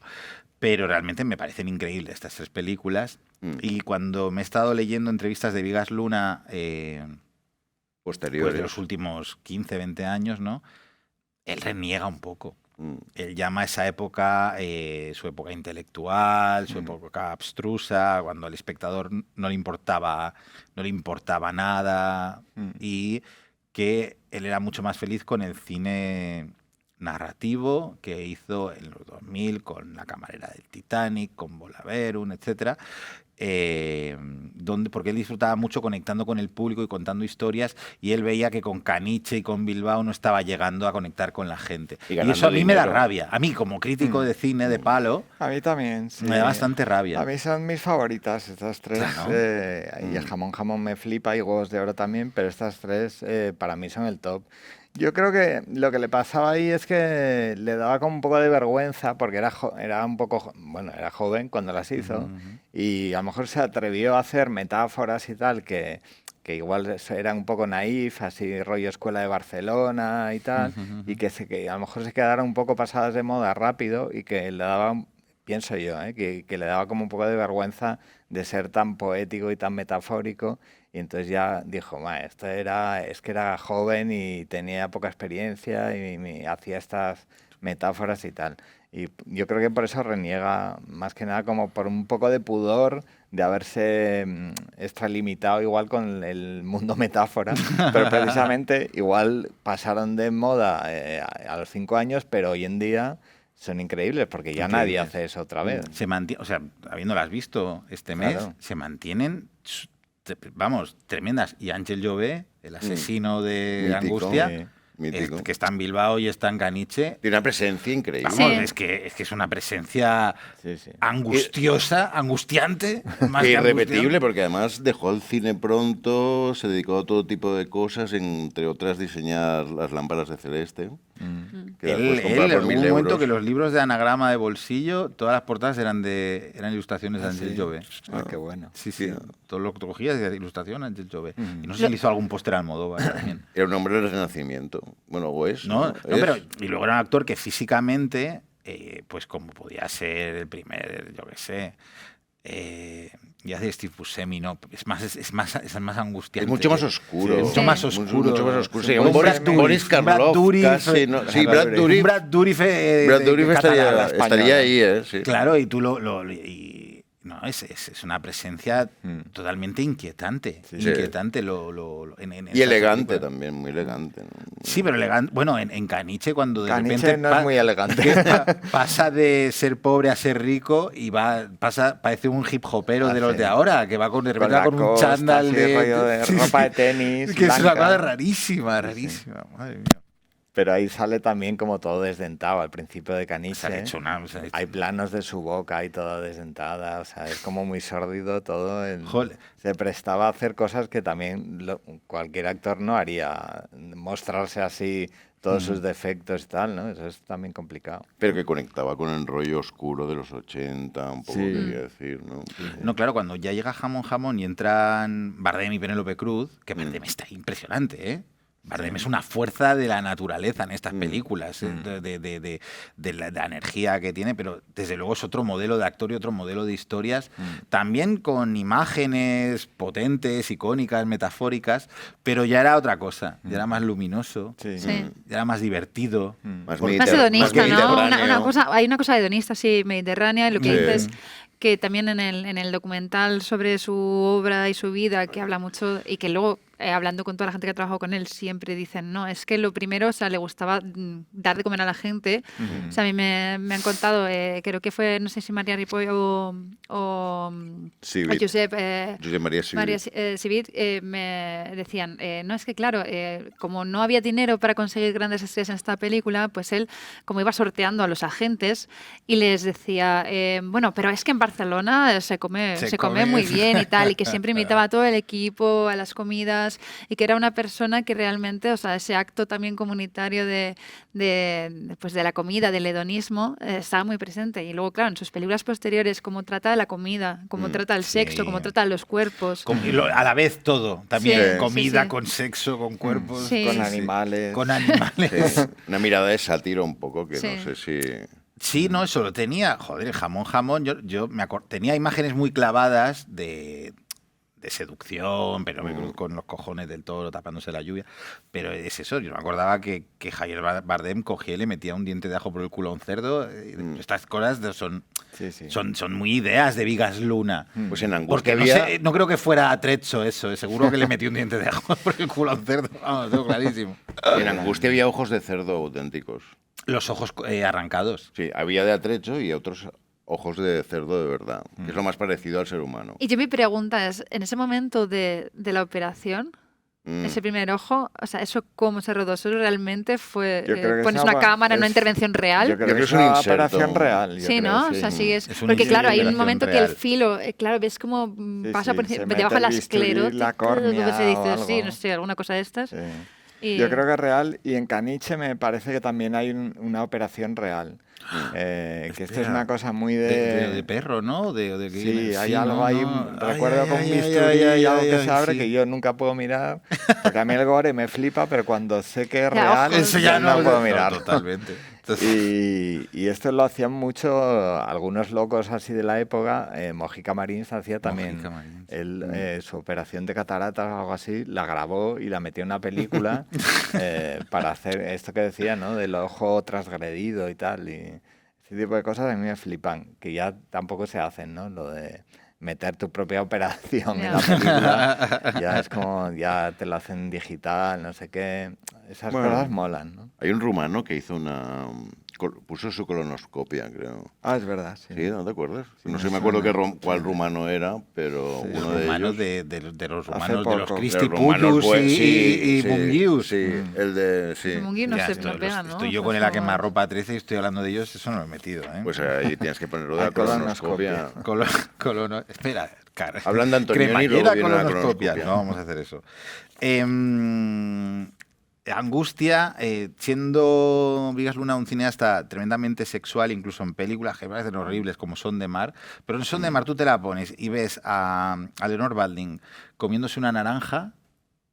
Pero realmente me parecen increíbles estas tres películas. Y cuando me he estado leyendo entrevistas de Vigas Luna pues de Posteriores. los últimos 15, 20 años, ¿no? Él reniega un poco. Él llama a esa época su época intelectual, su época abstrusa, cuando al espectador no le importaba nada y que él era mucho más feliz con el cine narrativo que hizo en los 2000 con La camarera del Titanic, con Volaverum, etcétera, porque él disfrutaba mucho conectando con el público y contando historias, y él veía que con Caniche y con Bilbao no estaba llegando a conectar con la gente. Y eso a mí me da rabia. A mí, como crítico de cine de palo, a mí también, sí. Me da bastante rabia. A mí son mis favoritas estas tres. Claro. Y el jamón me flipa, y Huevos de Oro también, pero estas tres para mí son el top. Yo creo que lo que le pasaba ahí es que le daba como un poco de vergüenza, porque era un poco, bueno, era joven cuando las hizo, y a lo mejor se atrevió a hacer metáforas y tal que igual eran un poco naif, así rollo Escuela de Barcelona y tal, y que a lo mejor se quedaron un poco pasadas de moda rápido, y que le daba, pienso yo, que le daba como un poco de vergüenza de ser tan poético y tan metafórico. Y entonces ya dijo, es que era joven y tenía poca experiencia y me hacía estas metáforas y tal. Y yo creo que por eso reniega, más que nada como por un poco de pudor de haberse extralimitado igual con el mundo metáfora, pero precisamente igual pasaron de moda a los 5 años, pero hoy en día son increíbles porque ya nadie hace eso otra vez. Se mantiene, o sea, habiéndolas visto este mes, se mantienen... Vamos, tremendas. Y Ángel Llobé, el asesino de Mítico, Angustia, que está en Bilbao y está en Caniche. Tiene una presencia increíble. Vamos, es que es una presencia angustiosa, angustiante. Más irrepetible, porque además dejó el cine pronto, se dedicó a todo tipo de cosas, entre otras diseñar las lámparas de Celeste. Él hubo un momento que los libros de anagrama de bolsillo, todas las portadas eran ilustraciones de Ángel Llobé. Qué bueno. Sí. Todo lo que tú cogías de ilustración Ángel Llobé. Y no sé si le hizo algún póster al Almodóvar también. Era un hombre del Renacimiento. Bueno, o es. Pero y luego era un actor que físicamente, pues como podía ser el primer, yo qué sé, y hace Steve Buscemi, ¿no? Es más angustiante. Es mucho más oscuro. Sí, mucho más oscuro. Mucho más oscuro. Sí, Boris Karloff, casi, ¿no? Sí, Brad Dourif estaría ahí, sí. Claro, y tú no, es una presencia totalmente inquietante. Inquietante. Y elegante también, muy elegante, ¿no? Sí, pero elegante. Bueno, en Caniche, cuando de Caniche repente no es muy elegante. pasa de ser pobre a ser rico y parece un hip hopero de los de ahora, que va con un chándal de ropa de tenis. Que es una cosa rarísima. Madre mía. Pero ahí sale también como todo desdentado al principio de Caniche. Hay planos de su boca y toda desdentada, o sea, es como muy sórdido todo. Se prestaba a hacer cosas que también cualquier actor no haría, mostrarse así todos sus defectos y tal, ¿no? Eso es también complicado. Pero que conectaba con el rollo oscuro de los 80, un poco quería decir, ¿no? No, claro, cuando ya llega Jamón y entran Bardem y Penélope Cruz, que Bardem está impresionante, ¿eh? Bardem es una fuerza de la naturaleza en estas películas, de la energía que tiene, pero desde luego es otro modelo de actor y otro modelo de historias, también con imágenes potentes, icónicas, metafóricas, pero ya era otra cosa, ya era más luminoso, ya era más divertido. Más hedonista, ¿no? Hay una cosa hedonista, sí, mediterránea, y lo que dices que también en el documental sobre su obra y su vida, que habla mucho, y que luego, hablando con toda la gente que ha trabajado con él, siempre dicen, no, es que lo primero, o sea, le gustaba dar de comer a la gente. O sea, a mí me han contado, creo que fue, no sé si María Ripoll o Josep María Civit, me decían, no, es que claro, como no había dinero para conseguir grandes estrellas en esta película, pues él, como iba sorteando a los agentes, y les decía, bueno, pero es que en Barcelona se come muy bien y tal, y que siempre invitaba a todo el equipo a las comidas, y que era una persona que realmente, o sea, ese acto también comunitario de la comida, del hedonismo, estaba muy presente. Y luego, claro, en sus películas posteriores, cómo trata la comida, cómo trata el sexo, cómo trata los cuerpos. A la vez todo, también comida, con sexo, con cuerpos, con animales. Con animales. Sí. Una mirada de sátira un poco que no sé si... Sí, no, eso lo tenía. Joder, el jamón. Yo tenía imágenes muy clavadas de de seducción, pero con los cojones del toro tapándose la lluvia. Pero es eso, yo me acordaba que Javier Bardem cogía y le metía un diente de ajo por el culo a un cerdo. Estas cosas son muy ideas de Vigas Luna. Pues en Porque Angustia no creo que fuera atrecho eso, seguro que le metió un diente de ajo por el culo a un cerdo. Vamos, tengo clarísimo. En Angustia había ojos de cerdo auténticos. Los ojos arrancados. Sí, había de atrecho y otros ojos de cerdo de verdad, que es lo más parecido al ser humano. Y yo mi pregunta es, en ese momento de la operación, ese primer ojo, o sea, ¿eso cómo se rodó? ¿Eso realmente fue, pones una cámara en una intervención real? Yo creo que es una operación real. Sí, ¿no? Sí. O sea, sí es una porque claro, hay un operación momento real. que el filo, claro, ves como pasa por debajo de la esclerótica, la córnea se dice, o algo. sí, no sé, alguna cosa de estas. Sí. Y... Yo creo que es real y en Caniche me parece que también hay una operación real. Que esto es una cosa muy de perro, ¿no? Sí, hay algo ahí, recuerdo con bisturí algo que se abre que yo nunca puedo mirar, porque a mí el gore me flipa, pero cuando sé que es real, eso ya no puedo mirar. Totalmente. Y esto lo hacían mucho algunos locos así de la época. Mojica Marins hacía también su operación de cataratas o algo así, la grabó y la metió en una película para hacer esto que decía, ¿no? Del ojo transgredido y tal. Y ese tipo de cosas a mí me flipan, que ya tampoco se hacen, ¿no? Lo de meter tu propia operación en la película, ya es como, ya te lo hacen digital, no sé qué. Esas cosas molan, ¿no? Hay un rumano que hizo puso su colonoscopia, creo. Ah, es verdad, sí. ¿Sí? ¿No te acuerdas? Sí, no sé, me acuerdo cuál rumano era, pero uno de ellos... de los rumanos, de los Cristi Puyus y Mungius. Sí, el de... Sí. Mungius no se me pega, ¿no? Estoy yo con el A quemarropa 13 y estoy hablando de ellos, eso no lo he metido, ¿eh? Pues ahí tienes que ponerlo de la colonoscopia. Espera, cara. Hablan de Antonioni y luego viene la colonoscopia. No vamos a hacer eso. Angustia, siendo Vigas Luna un cineasta tremendamente sexual, incluso en películas que parecen horribles como Son de Mar, pero en Son de Mar tú te la pones y ves a Leonor Balding comiéndose una naranja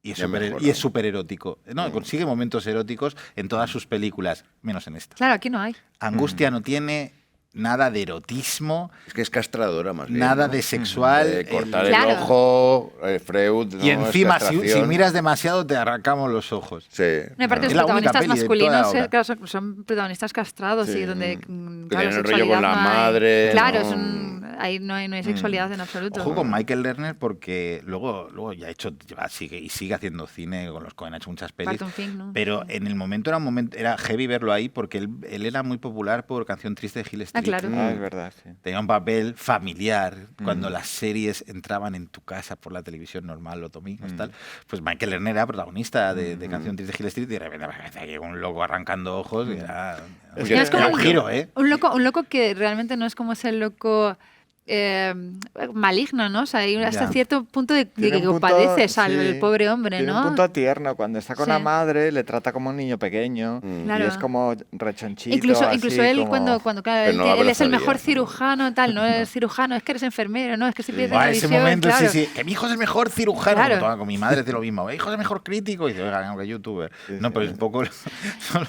y es súper erótico. No, consigue momentos eróticos en todas sus películas, menos en esta. Claro, aquí no hay. Angustia no tiene nada de erotismo. Es que es castradora más bien. Nada ¿no? de sexual. Cortar el ojo, Freud. Y encima, si miras demasiado, te arrancamos los ojos. Sí. No, aparte, los protagonistas masculinos claro, son protagonistas castrados y donde. Claro, el rollo con la madre. Claro, ahí no hay sexualidad en absoluto. Ojo con Michael Lerner, porque luego ya sigue haciendo cine, con los Coen ha hecho muchas pelis. Fink, ¿no? Pero en el momento era heavy verlo ahí, porque él era muy popular por Canción Triste de Hill Street. Claro. Es verdad, sí. Tenía un papel familiar cuando las series entraban en tu casa por la televisión normal los domingos, tal. Pues Michael Lerner era protagonista de Canción Triste de Hill Street y de repente llegó un loco arrancando ojos y era un giro, ¿eh? Un loco que realmente no es como ese loco maligno, ¿no? O sea, hay hasta cierto punto de que compadeces al pobre hombre, tiene ¿no? Un punto tierno. Cuando está con la madre, le trata como un niño pequeño Claro. y es como rechonchito. Incluso él, como... cuando claro, él es el mejor cirujano, tal, no es cirujano, es que eres enfermero, no, es que siempre en ese momento, claro. sí, que mi hijo es el mejor cirujano. Claro. Con mi madre hace lo mismo. Mi hijo es el mejor crítico. Y dice, oiga, que youtuber. No, pero es un poco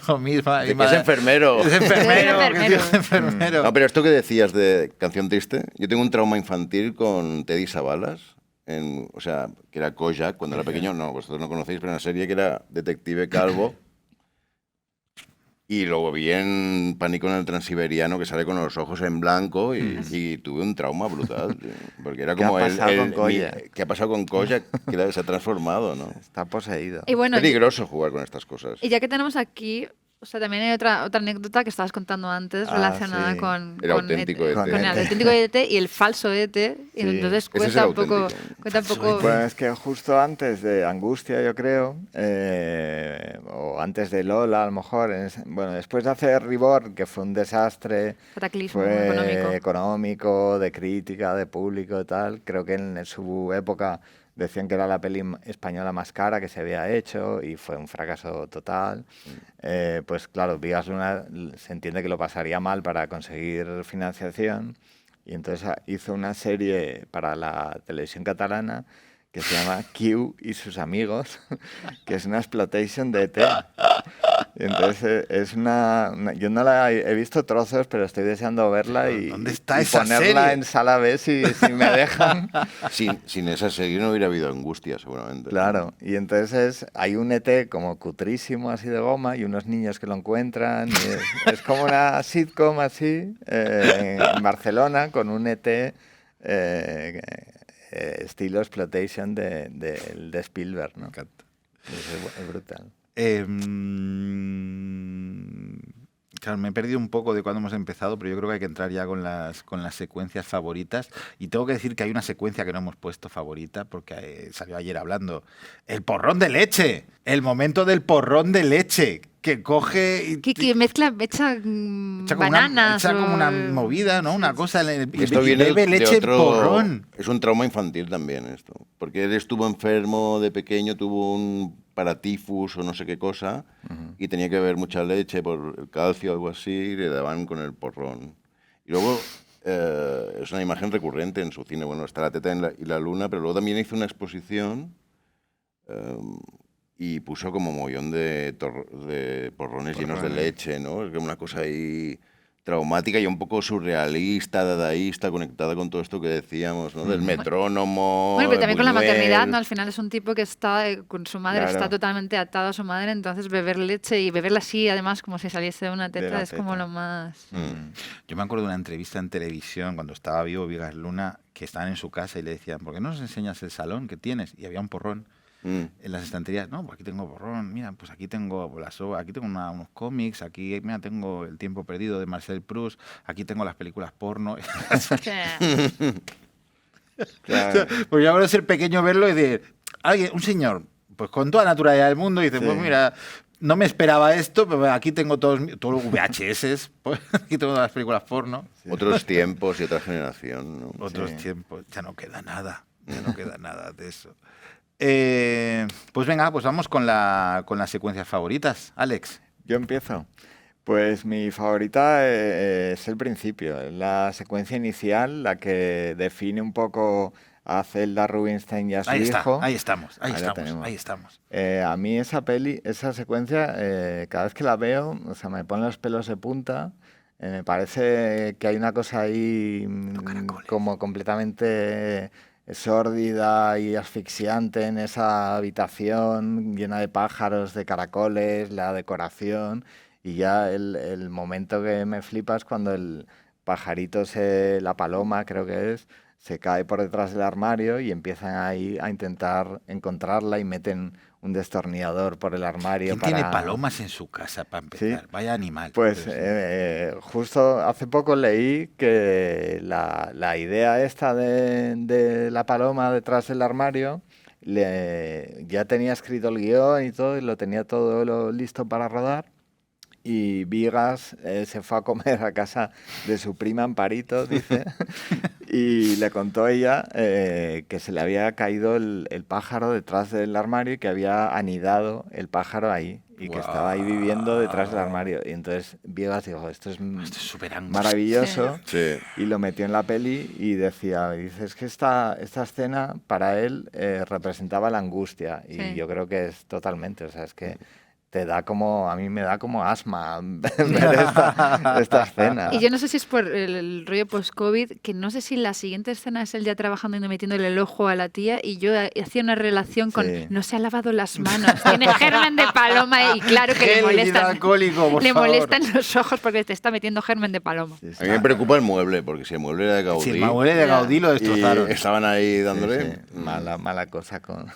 lo mismo. Que es enfermero. Es enfermero. No, pero esto que decías de Canción Triste, yo tengo un trauma infantil con Teddy Savalas, o sea, que era Kojak cuando era pequeño, no, vosotros no conocéis, pero una serie que era detective calvo. Y luego vi en Pánico en el Transiberiano, que sale con los ojos en blanco y tuve un trauma brutal. Porque era como ¿qué ha pasado con Kojak? Que se ha transformado, ¿no? Está poseído. Y bueno, es peligroso jugar con estas cosas. Y ya que tenemos aquí... O sea, también hay otra anécdota que estabas contando antes relacionada con el auténtico ET. Con el auténtico ET y el falso ET. Y entonces cuenta un poco... Pues es que justo antes de Angustia, yo creo, o antes de Lola, a lo mejor, después de hacer Reborn, que fue un desastre, cataclismo económico, de crítica, de público y tal, creo que en su época decían que era la peli española más cara que se había hecho y fue un fracaso total. Pues claro, Vigas Luna se entiende que lo pasaría mal para conseguir financiación y entonces hizo una serie para la televisión catalana que se llama Q y sus amigos, que es una exploitation de ET. Y entonces yo no la he visto trozos, pero estoy deseando verla y, ¿Dónde está y esa ponerla serie? en sala B si me dejan. Sin esa serie no hubiera habido Angustia, seguramente. Claro, y entonces hay un ET como cutrísimo así de goma y unos niños que lo encuentran. Y es como una sitcom así en Barcelona con un ET estilo exploitation de Spielberg, ¿no? Es brutal. Claro, me he perdido un poco de cuando hemos empezado, pero yo creo que hay que entrar ya con las secuencias favoritas. Y tengo que decir que hay una secuencia que no hemos puesto favorita, porque salió ayer hablando. ¡El porrón de leche! El momento del porrón de leche, que coge... y- Que mezcla, echa bananas. echa como una o- movida, ¿no? Una cosa, y Esto y viene bebe de leche en otro... porrón. Es un trauma infantil también esto. Porque él estuvo enfermo de pequeño, tuvo un paratifus o no sé qué cosa, y tenía que beber mucha leche por el calcio o algo así, y le daban con el porrón. Y luego es una imagen recurrente en su cine. Bueno, está la teta y la luna, pero luego también hizo una exposición y puso como mogollón de porrones llenos de leche, ¿no? Es que una cosa ahí traumática y un poco surrealista, dadaísta, conectada con todo esto que decíamos, ¿no? Del metrónomo. Bueno, pero también con la Buñuel. maternidad, ¿no? Al final es un tipo que está con su madre, Claro. está totalmente atado a su madre, entonces beber leche y beberla así, además, como si saliese de una teta, la es como teta. lo más... Yo me acuerdo de una entrevista en televisión cuando estaba vivo Vigas Luna, que estaban en su casa y le decían, ¿por qué no nos enseñas el salón que tienes? Y había un porrón en las estanterías. No, pues aquí tengo porrón, mira, pues aquí tengo aquí tengo unos cómics, aquí, mira, tengo El tiempo perdido de Marcel Proust, aquí tengo las películas porno. Claro. Pues yo ahora ser pequeño verlo y decir, alguien, un señor, pues con toda la naturalidad del mundo, y dice, Sí. pues mira, no me esperaba esto, pero aquí tengo todos los VHS, pues, aquí tengo todas las películas porno. Otros tiempos y otra generación, ¿no? Otros Sí. tiempos, ya no queda nada, ya no queda nada de eso. Pues venga, pues vamos con las secuencias favoritas. Alex. Yo empiezo. Pues mi favorita es el principio, es la secuencia inicial, la que define un poco a Zelda Rubinstein y a su Ahí está, hijo. ahí estamos, Ahí la tenemos. ahí estamos. A mí esa secuencia, cada vez que la veo, o sea, me pone los pelos de punta. Me parece que hay una cosa ahí como completamente sórdida y asfixiante en esa habitación llena de pájaros, de caracoles, la decoración. Y ya el momento que me flipa es cuando el pajarito, la paloma creo que es, se cae por detrás del armario y empiezan ahí a intentar encontrarla y meten un destornillador por el armario. ¿Quién tiene palomas en su casa para empezar? Sí. Vaya animal. Pues justo hace poco leí que la idea esta de la paloma detrás del armario ya tenía escrito el guión y todo, y lo tenía todo listo para rodar. Y Vigas se fue a comer a casa de su prima Amparito, dice, y le contó ella que se le había caído el pájaro detrás del armario y que había anidado el pájaro ahí y que estaba ahí viviendo detrás del armario. Y entonces Vigas dijo, esto es súper angustioso. maravilloso, Sí. y lo metió en la peli y decía, dices que esta escena para él representaba la angustia, y Sí. yo creo que es totalmente, o sea, es que a mí me da como asma ver esta escena. Y yo no sé si es por el rollo post-COVID, que no sé si la siguiente escena es él ya trabajando y metiéndole el ojo a la tía, y yo hacía una relación con Sí. no se ha lavado las manos, tiene germen de paloma, y claro que le Gel molestan. hidroalcohólico, por Le favor. molestan los ojos porque te está metiendo germen de paloma. Sí, sí. A mí me preocupa el mueble, porque si el mueble era de Gaudí Si el mueble de Ya. Gaudí lo y destrozaron. estaban ahí Sí, dándole... sí, mala cosa con...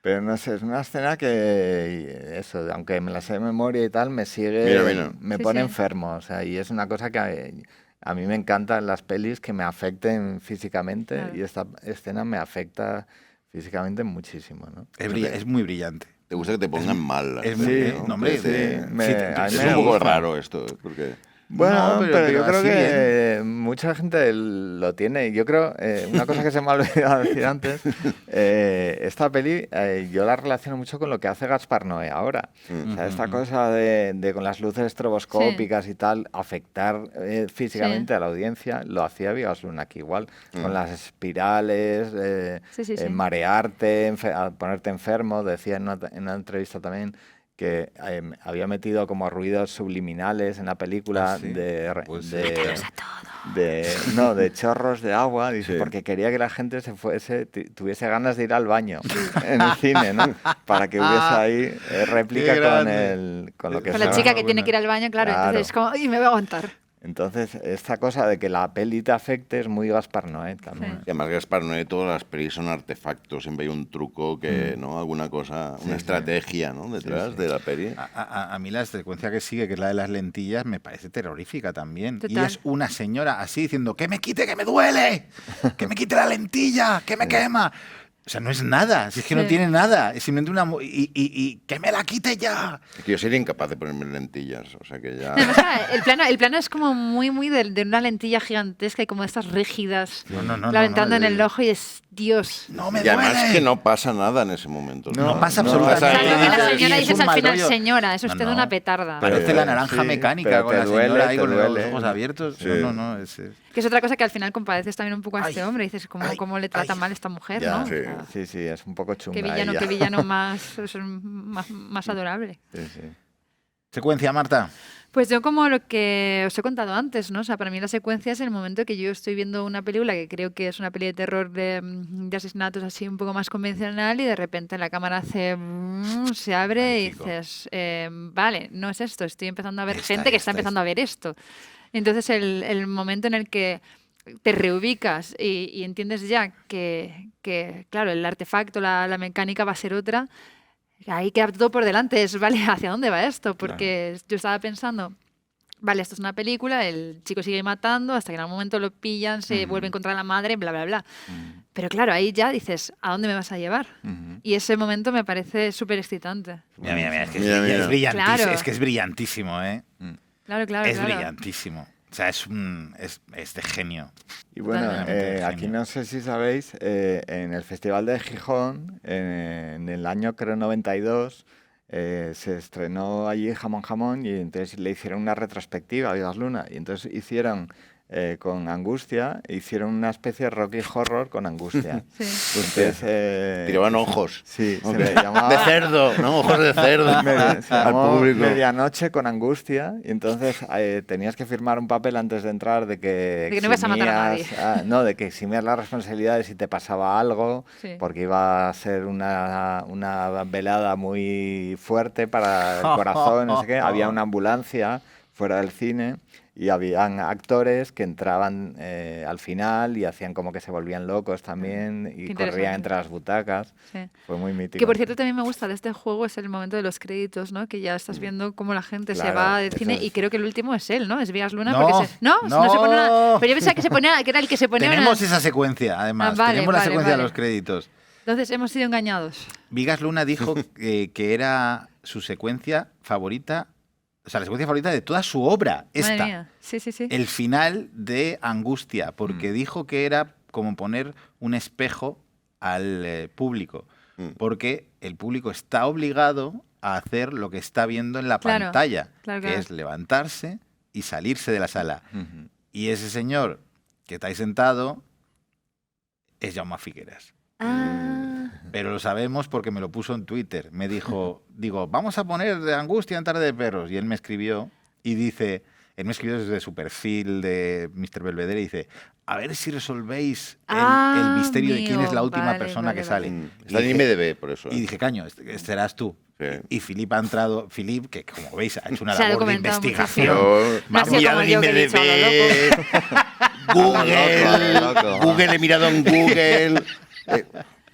Pero no sé, es una escena que, eso, aunque me la sé de memoria y tal, me sigue, Mira. me Sí, pone sí. enfermo, o sea, y es una cosa que a mí me encanta en las pelis, que me afecten físicamente, Claro. y esta escena me afecta físicamente muchísimo, ¿no? Es muy brillante. Te gusta que te pongan mal. las es pelis, muy- ¿no? no, hombre, sí, sí, me- sí, a mí Es me un poco gusta. raro esto, porque... Bueno, No, pero yo creo así que mucha gente lo tiene. Yo creo, una cosa que se me ha olvidado decir antes, esta peli yo la relaciono mucho con lo que hace Gaspar Noé ahora. O sea, esta cosa de con las luces estroboscópicas y tal, afectar físicamente Sí. a la audiencia, lo hacía Vigas Luna aquí igual, con las espirales, Sí. marearte, ponerte enfermo, decía en una entrevista también, que había metido como ruidos subliminales en la película ¿Ah, sí? Pues de chorros de agua, dice, Sí. porque quería que la gente tuviese ganas de ir al baño en el cine, ¿no? Para que hubiese ahí réplica Qué con grande. lo que Con la sea. chica que bueno. tiene que ir al baño, claro, Claro. entonces es como, ¡ay, me voy a aguantar! Entonces, esta cosa de que la peli te afecte es muy Gaspar Noé también. Sí. Y además Gaspar Noé, todas las pelis son artefactos, siempre hay un truco que, ¿no? Alguna cosa, una estrategia, ¿no? Detrás de la peli. A mí la secuencia que sigue, que es la de las lentillas, me parece terrorífica también. Y Total. es una señora así diciendo, ¡que me quite, que me duele! ¡Que me quite la lentilla! ¡Que me quema! O sea, no es nada, si es que no Sí. tiene nada, es simplemente una... y ¡que me la quite ya! Es que yo sería incapaz de ponerme lentillas, o sea que ya... Además, el plano es como muy de una lentilla gigantesca y como estas rígidas, No, claro, entrando en el ojo y es, Dios. ¡No me Y además duele! que no pasa nada en ese momento. No pasa no absolutamente pasa Claro, nada. que la nada. señora Y es dices un al mal final, rollo. señora, es No, usted no. una petarda. Parece Pero, la naranja sí, mecánica pero con te la señora duele, ahí te con los duele. ojos abiertos. Sí. No, es... Que es otra cosa que al final compadeces también un poco a este Ay, hombre. Dices, ay, ¿cómo le trata ay. mal esta mujer, Ya, no? sí. O sea, Sí, es un poco chunga qué ella. villano más adorable. Sí. Secuencia, Marta. Pues yo como lo que os he contado antes, ¿no? O sea, para mí la secuencia es el momento que yo estoy viendo una película que creo que es una peli de terror de asesinatos así un poco más convencional y de repente la cámara hace... se abre y Magnífico. dices, vale, no es esto, estoy empezando a ver Esta, gente que está esta, empezando a ver esto. Entonces el momento en el que te reubicas y entiendes ya que, claro, el artefacto, la mecánica va a ser otra, ahí queda todo por delante, es, vale, ¿hacia dónde va esto? Porque yo estaba pensando, vale, esto es una película, el chico sigue matando hasta que en algún momento lo pillan, se vuelve a encontrar a la madre, bla, bla, bla. Pero claro, ahí ya dices, ¿a dónde me vas a llevar? Y ese momento me parece súper excitante. Mira, es que Mira, mira. es brillantísimo. Claro. Es que es brillantísimo, ¿eh? Claro, claro, Es claro. brillantísimo. O sea, es de genio. Y bueno, Totalmente. aquí no sé si sabéis, en el Festival de Gijón, en el año creo 92, se estrenó allí Jamón Jamón y entonces le hicieron una retrospectiva a Vigas Luna. Y entonces hicieron con Angustia, hicieron una especie de Rocky Horror con Angustia. Sí. Entonces, Tiraban ojos. Sí, Ok. se le llamaba... De cerdo, ¿no? Ojos de cerdo. Se Al llamó público. Medianoche con Angustia y entonces tenías que firmar un papel antes de entrar de que De que no ibas a matar a nadie. no, de que eximías las responsabilidades si te pasaba algo, Sí. porque iba a ser una velada muy fuerte para el corazón, no sé qué. Había una ambulancia fuera del cine y habían actores que entraban al final y hacían como que se volvían locos también y Qué corrían interesante. entre las butacas. Sí. Fue muy mítico. Que por cierto también me gusta de este juego es el momento de los créditos, ¿no? Que ya estás viendo cómo la gente se Claro, va del eso cine es. y creo que el último es él, ¿no? Es Vigas Luna No, porque no se pone nada. Pero yo pensaba que se ponía, que era el que se ponía Tenemos una... esa secuencia, además. Ah, vale, Tenemos la vale, secuencia de vale. los créditos. Entonces hemos sido engañados. Vigas Luna dijo que era su secuencia favorita, o sea, la secuencia favorita de toda su obra. Madre Esta. mía. Sí. El final de Angustia, porque dijo que era como poner un espejo al público, porque el público está obligado a hacer lo que está viendo en la Claro, pantalla, claro, que claro. es levantarse y salirse de la sala. Ujú. Y ese señor que está ahí sentado es Jaume Figueras. Ah, Pero lo sabemos porque me lo puso en Twitter. Me dijo, vamos a poner de Angustia en Tarde de Perros. Y él me escribió y dice, él me escribió desde su perfil de Mr. Belvedere y dice, a ver si resolvéis el misterio de quién es la última vale, persona vale, que vale. sale. Está en Y IMDb, por eso. y dije, caño, serás tú. Sí. Y Filip ha entrado, Filip, que como veis ha hecho una Se ha labor de documentado investigación. Yo No ha sido mirado como en yo que he dicho a Google, loco. Google, he mirado en Google.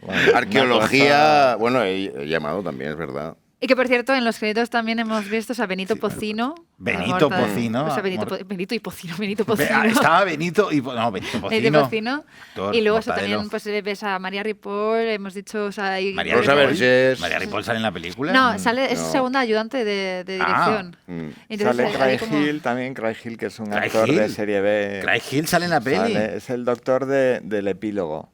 Bueno, Arqueología, bueno, he llamado también, es verdad. y que por cierto, en los créditos también hemos visto a Benito Pocino. Benito muerto de- Pocino, O sea, Benito, muerto. Benito y Pocino, Benito Pocino. Estaba Benito y... No, Benito Pocino. Benito Pocino. actor, Y luego eso mortadelo. también pues ves a María Ripoll, hemos dicho... O sea, y- María Rosa Ripoll. Vergés. María Ripoll sale en la película. No, sale, es No. segunda ayudante de dirección. Entonces, Sale ahí Craig como- Hill también, Craig Hill, que es un Craig actor de Hill. serie B. Craig Hill sale en la peli. Es el doctor del epílogo.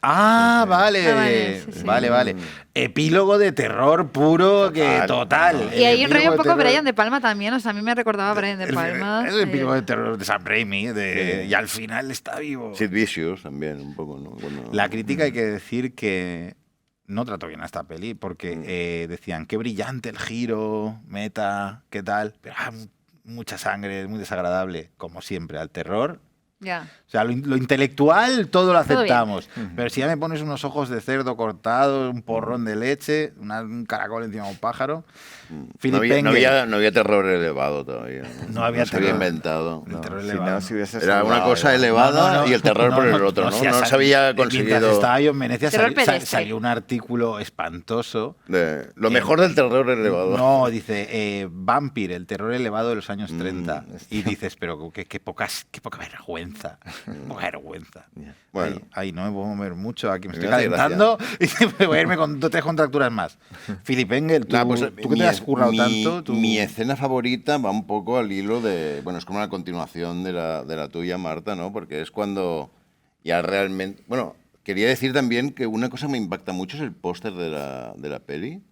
Ah, vale. Ah, vale, sí, sí. Vale. Epílogo de terror puro, que total. Y ahí El rollo un epílogo poco de terror- Brian De Palma también, o sea, a mí me recordaba a Brian De Palma. Es el epílogo de terror de Sam Raimi, y al final está vivo. Sid Vicious también, un poco, ¿no? Bueno, La crítica hay que decir que no trató bien a esta peli porque decían, qué brillante el giro, meta, qué tal, pero mucha sangre, es muy desagradable, como siempre, al terror. Ya. O sea, lo intelectual todo lo Todo bien. aceptamos, pero si ya me pones unos ojos de cerdo cortados, un porrón de leche, un caracol encima de un pájaro... Philip Engel. No había terror elevado todavía. No había se había terror. inventado. El terror si elevado. no, si hubiese Era una salvado cosa ya. elevada y el terror por el otro, ¿no? si No se había Mientras conseguido... estaba yo en Venecia Terror salió pedestre. un artículo espantoso. Lo mejor del terror elevado. No, dice Vampire, el terror elevado de los años 30. Y dices, pero qué poca vergüenza. Poca vergüenza. Bueno. Ay, no me puedo mover mucho, aquí me estoy Me hace calentando y me voy a irme con 3 contracturas más. Philip Engel, tú, Nah, pues, tú que te has currado tanto... Mi escena favorita va un poco al hilo de... Bueno, es como una continuación de la tuya, Marta, ¿no? Porque es cuando ya realmente... Bueno, quería decir también que una cosa me impacta mucho es el póster de la peli.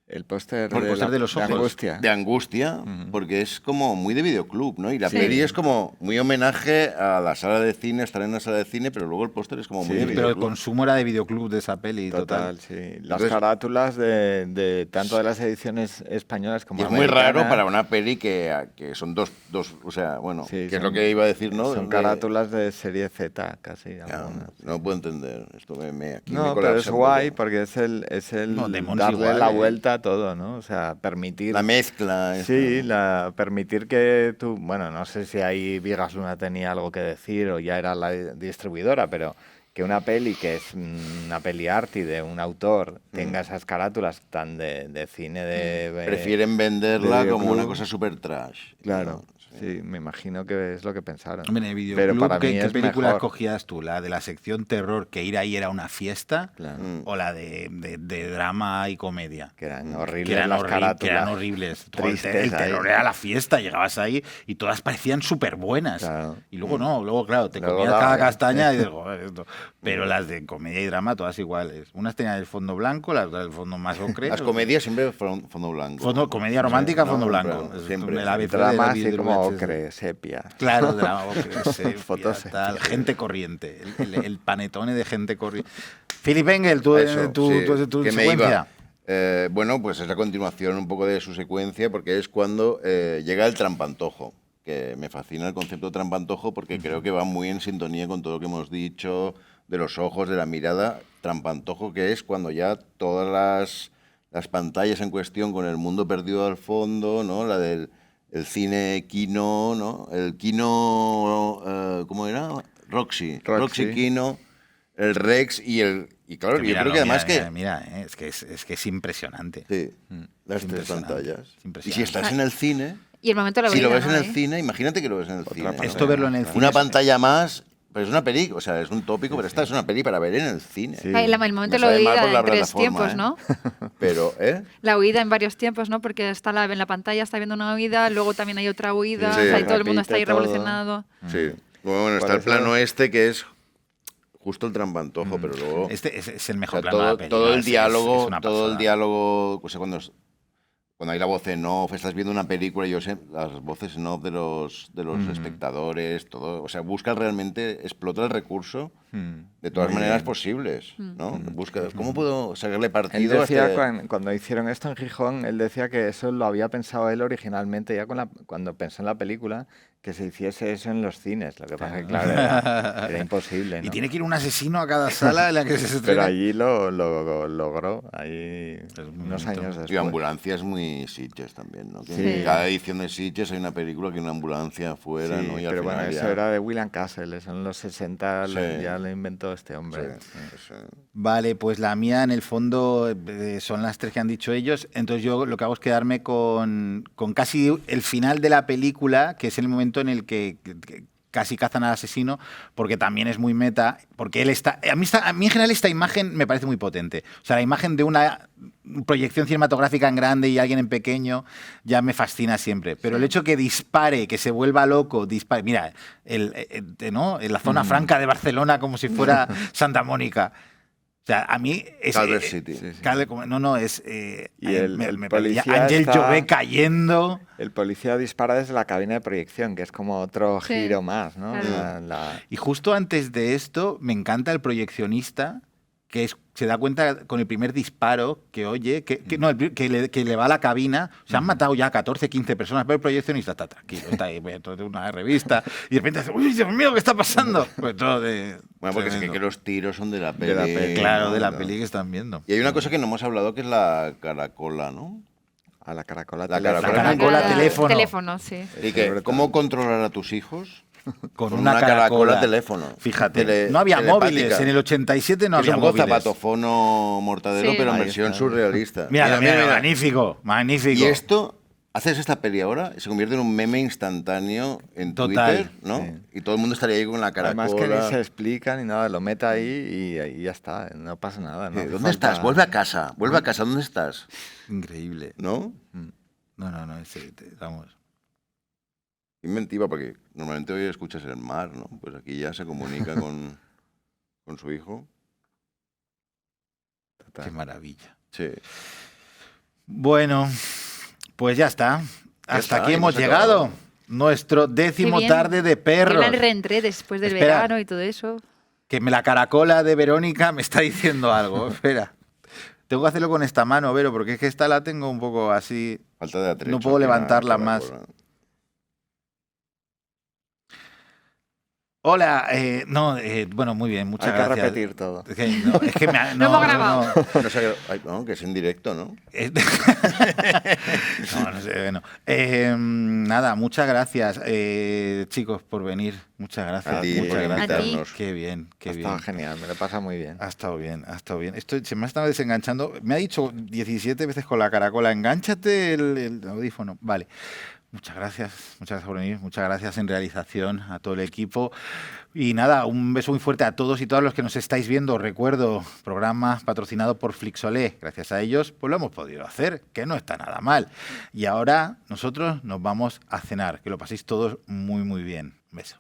El póster El póster de los ojos. Angustia. De Angustia, porque es como muy de videoclub, ¿no? Y la Sí. peli es como muy homenaje a la sala de cine, estar en la sala de cine, pero luego el póster es como muy de Pero el videoclub. consumo era de videoclub de esa peli. Total, sí. Las Entonces- carátulas de tanto de las ediciones españolas como Y es muy raro americanas, para una peli que son dos, o sea, bueno, sí, que es son- lo que iba a decir, ¿no? Son De- carátulas de serie Z, casi. Ya, algunas. no puedo entender. Esto aquí me No, pero colapsa es un guay poco. porque es el No, Demons darle igual, la ¿eh? vuelta a todo, ¿no? O sea, permitir... La mezcla. esta. Sí, permitir que tú... Bueno, no sé si ahí Vigas Luna tenía algo que decir o ya era la distribuidora, pero que una peli que es una peli arty de un autor tenga esas carátulas tan de cine de... Prefieren venderla de como una videoclub. cosa super trash. Claro, ¿no? sí, me imagino que es lo que pensaron. Hombre, en el Pero videoclub, para mí ¿qué es película mejor. cogías tú? ¿La de la sección terror, que ir ahí era una fiesta? Claro. ¿O la de drama y comedia? Que eran horribles Que eran, las carátulas. que eran horribles. Todo el Tristes terror ahí. era la fiesta, llegabas ahí y todas parecían súper buenas. Claro. Y luego no, luego claro, te Luego comías daba, cada ¿eh? castaña y dices, "Joder, esto". Pero las de comedia y drama todas iguales. Unas tenían el fondo blanco, las otras el fondo más ocre. Las comedias siempre fueron fondo blanco. Comedia romántica, Sí, fondo ¿no? blanco. Siempre. El ABC de Drama David así como Ruiz, ocre, sepia. Claro, drama ocre, sepia, Fotos tal, gente corriente. El panetone de gente corriente. Philip Engel, tu Eso, sí, tu que me secuencia. iba. Bueno, pues es la continuación un poco de su secuencia, porque es cuando llega el trampantojo, que me fascina el concepto de trampantojo porque creo que va muy en sintonía con todo lo que hemos dicho, de los ojos, de la mirada. Trampantojo, que es cuando ya todas las pantallas en cuestión con el mundo perdido al fondo, ¿no? La del el cine Kino, ¿no? El Kino, ¿cómo era? Roxy Kino, el Rex y claro, yo creo que además Mira, es que es impresionante. Sí, las Es tres impresionante, pantallas. es Y impresionante. si estás en el cine, Y el momento de la si lo huida, ves en ¿no? el Ahí. cine, imagínate que lo ves en el cine. pantalla. Esto verlo en el cine. Una es- pantalla más, pero es una peli, o sea, es un tópico, pero esta es una peli para ver en el cine. Sí. Ay, el momento Me de la sabe mal por huida la en 3 plataforma, tiempos, ¿eh? ¿no? Pero, La huida en varios tiempos, ¿no? Porque está en la pantalla está viendo una huida, luego también hay otra huida, Sí, o sea, y sí. todo el mundo está ahí Repite todo. revolucionado. Sí. Bueno, está Por el eso- plano este que es justo el trampantojo, pero luego... Este es el o mejor sea, plano de la todo, peli, todo ¿no? el Es diálogo, una todo el pasada. diálogo, o sea, cuando hay la voz en off, estás viendo una película, yo sé, las voces en off de los espectadores, todo, o sea, busca realmente, explota el recurso de todas Muy maneras bien. posibles, ¿no? Busca, ¿cómo puedo sacarle Él partido a decía, este... cuando hicieron esto en Gijón, él decía que eso lo había pensado él originalmente, ya cuando pensó en la película, que se hiciese eso en los cines. Lo que pasa es que, claro, era imposible, ¿no? Y tiene que ir un asesino a cada sala en la que se Pero estrena. allí lo logró, ahí muy unos bonito. años Y después. ambulancias muy Sitges también, ¿no? Que Sí. en cada edición de Sitges hay una película que hay una ambulancia afuera, Sí, ¿no? Y al pero bueno, final eso ya- era de William Castle, eso en los 60 Sí. ya lo inventó este hombre. Sí, Sí. sí. Vale, pues la mía en el fondo son las 3 que han dicho ellos. Entonces yo lo que hago es quedarme con casi el final de la película, que es el momento en el que casi cazan al asesino, porque también es muy meta, porque él está... A mí en general esta imagen me parece muy potente. O sea, la imagen de una proyección cinematográfica en grande y alguien en pequeño ya me fascina siempre. Pero el hecho que dispare, que se vuelva loco, dispare... Mira, ¿no? En la zona franca de Barcelona como si fuera Santa Mónica. O sea, a mí es... Calvert City. sí, sí. No, es... Y el parecía policía Ángel está- Llobé cayendo... El policía dispara desde la cabina de proyección, que es como otro Sí, giro más, ¿no? claro. Y justo antes de esto, me encanta el proyeccionista que se da cuenta con el primer disparo que oye, que le va a la cabina. Se han matado ya 14, 15 personas, pero el proyeccionista está tranquilo, está ahí viendo una revista y de repente hace, ¡uy, Dios mío, qué está pasando! Pues todo Bueno, porque es tremendo. que los tiros son de la peli. Claro, ¿no? de la peli que están viendo. Y hay una cosa que no hemos hablado que es la caracola, ¿no? A la caracola. La teléfono. caracola. Caracola, teléfono. Teléfono, sí. Y que, ¿cómo controlar a tus hijos? Con Con una una caracola caracola teléfono. Fíjate, no había móviles. telepática. En el 87 no Que es había un poco móviles. zapatofono mortadero, Sí. pero en Ahí versión está. surrealista. Mira, magnífico, magnífico. Y esto, haces esta peli ahora y se convierte en un meme instantáneo en Total. Twitter, ¿no? Sí. Y todo el mundo estaría ahí con la caracola. Además que ni se explica ni nada, lo mete ahí y ya está, no pasa nada. No hace ¿Dónde falta- estás? Vuelve a casa. Vuelve a casa. ¿Dónde estás? Increíble. ¿No? No, vamos. Inventiva, porque normalmente hoy escuchas el mar, ¿no? Pues aquí ya se comunica con su hijo. Qué maravilla. Sí. Bueno, pues ya está. Hasta está, aquí hemos hemos llegado. acabado. Nuestro Qué décimo bien. tarde de Qué perros. gran reentré después del Espera. verano y todo eso. Que la caracola de Verónica me está diciendo algo. Espera. Tengo que hacerlo con esta mano, Vero, porque es que esta la tengo un poco así. Falta de atrecho. No puedo aquí la levantarla más. caracola. Hola, bueno, muy bien, muchas Hay que gracias. repetir todo. Es que, no, es que Lo hemos grabado. No sé, ay, no, que es en directo, ¿no? No sé, bueno. Nada, muchas gracias, chicos, por venir. Muchas gracias. A ti muchas por gracias. invitarnos. Qué bien, qué Ha bien. estado genial, me lo pasa muy bien. Ha estado bien, ha estado bien. Esto se me ha estado desenganchando. Me ha dicho 17 veces con la caracola, engánchate el audífono. Vale. Muchas gracias por venir, muchas gracias en realización a todo el equipo. Y nada, un beso muy fuerte a todos y todas los que nos estáis viendo. Recuerdo, programa patrocinado por Flixolé. Gracias a ellos, pues lo hemos podido hacer, que no está nada mal. Y ahora nosotros nos vamos a cenar. Que lo paséis todos muy, muy bien. Un beso.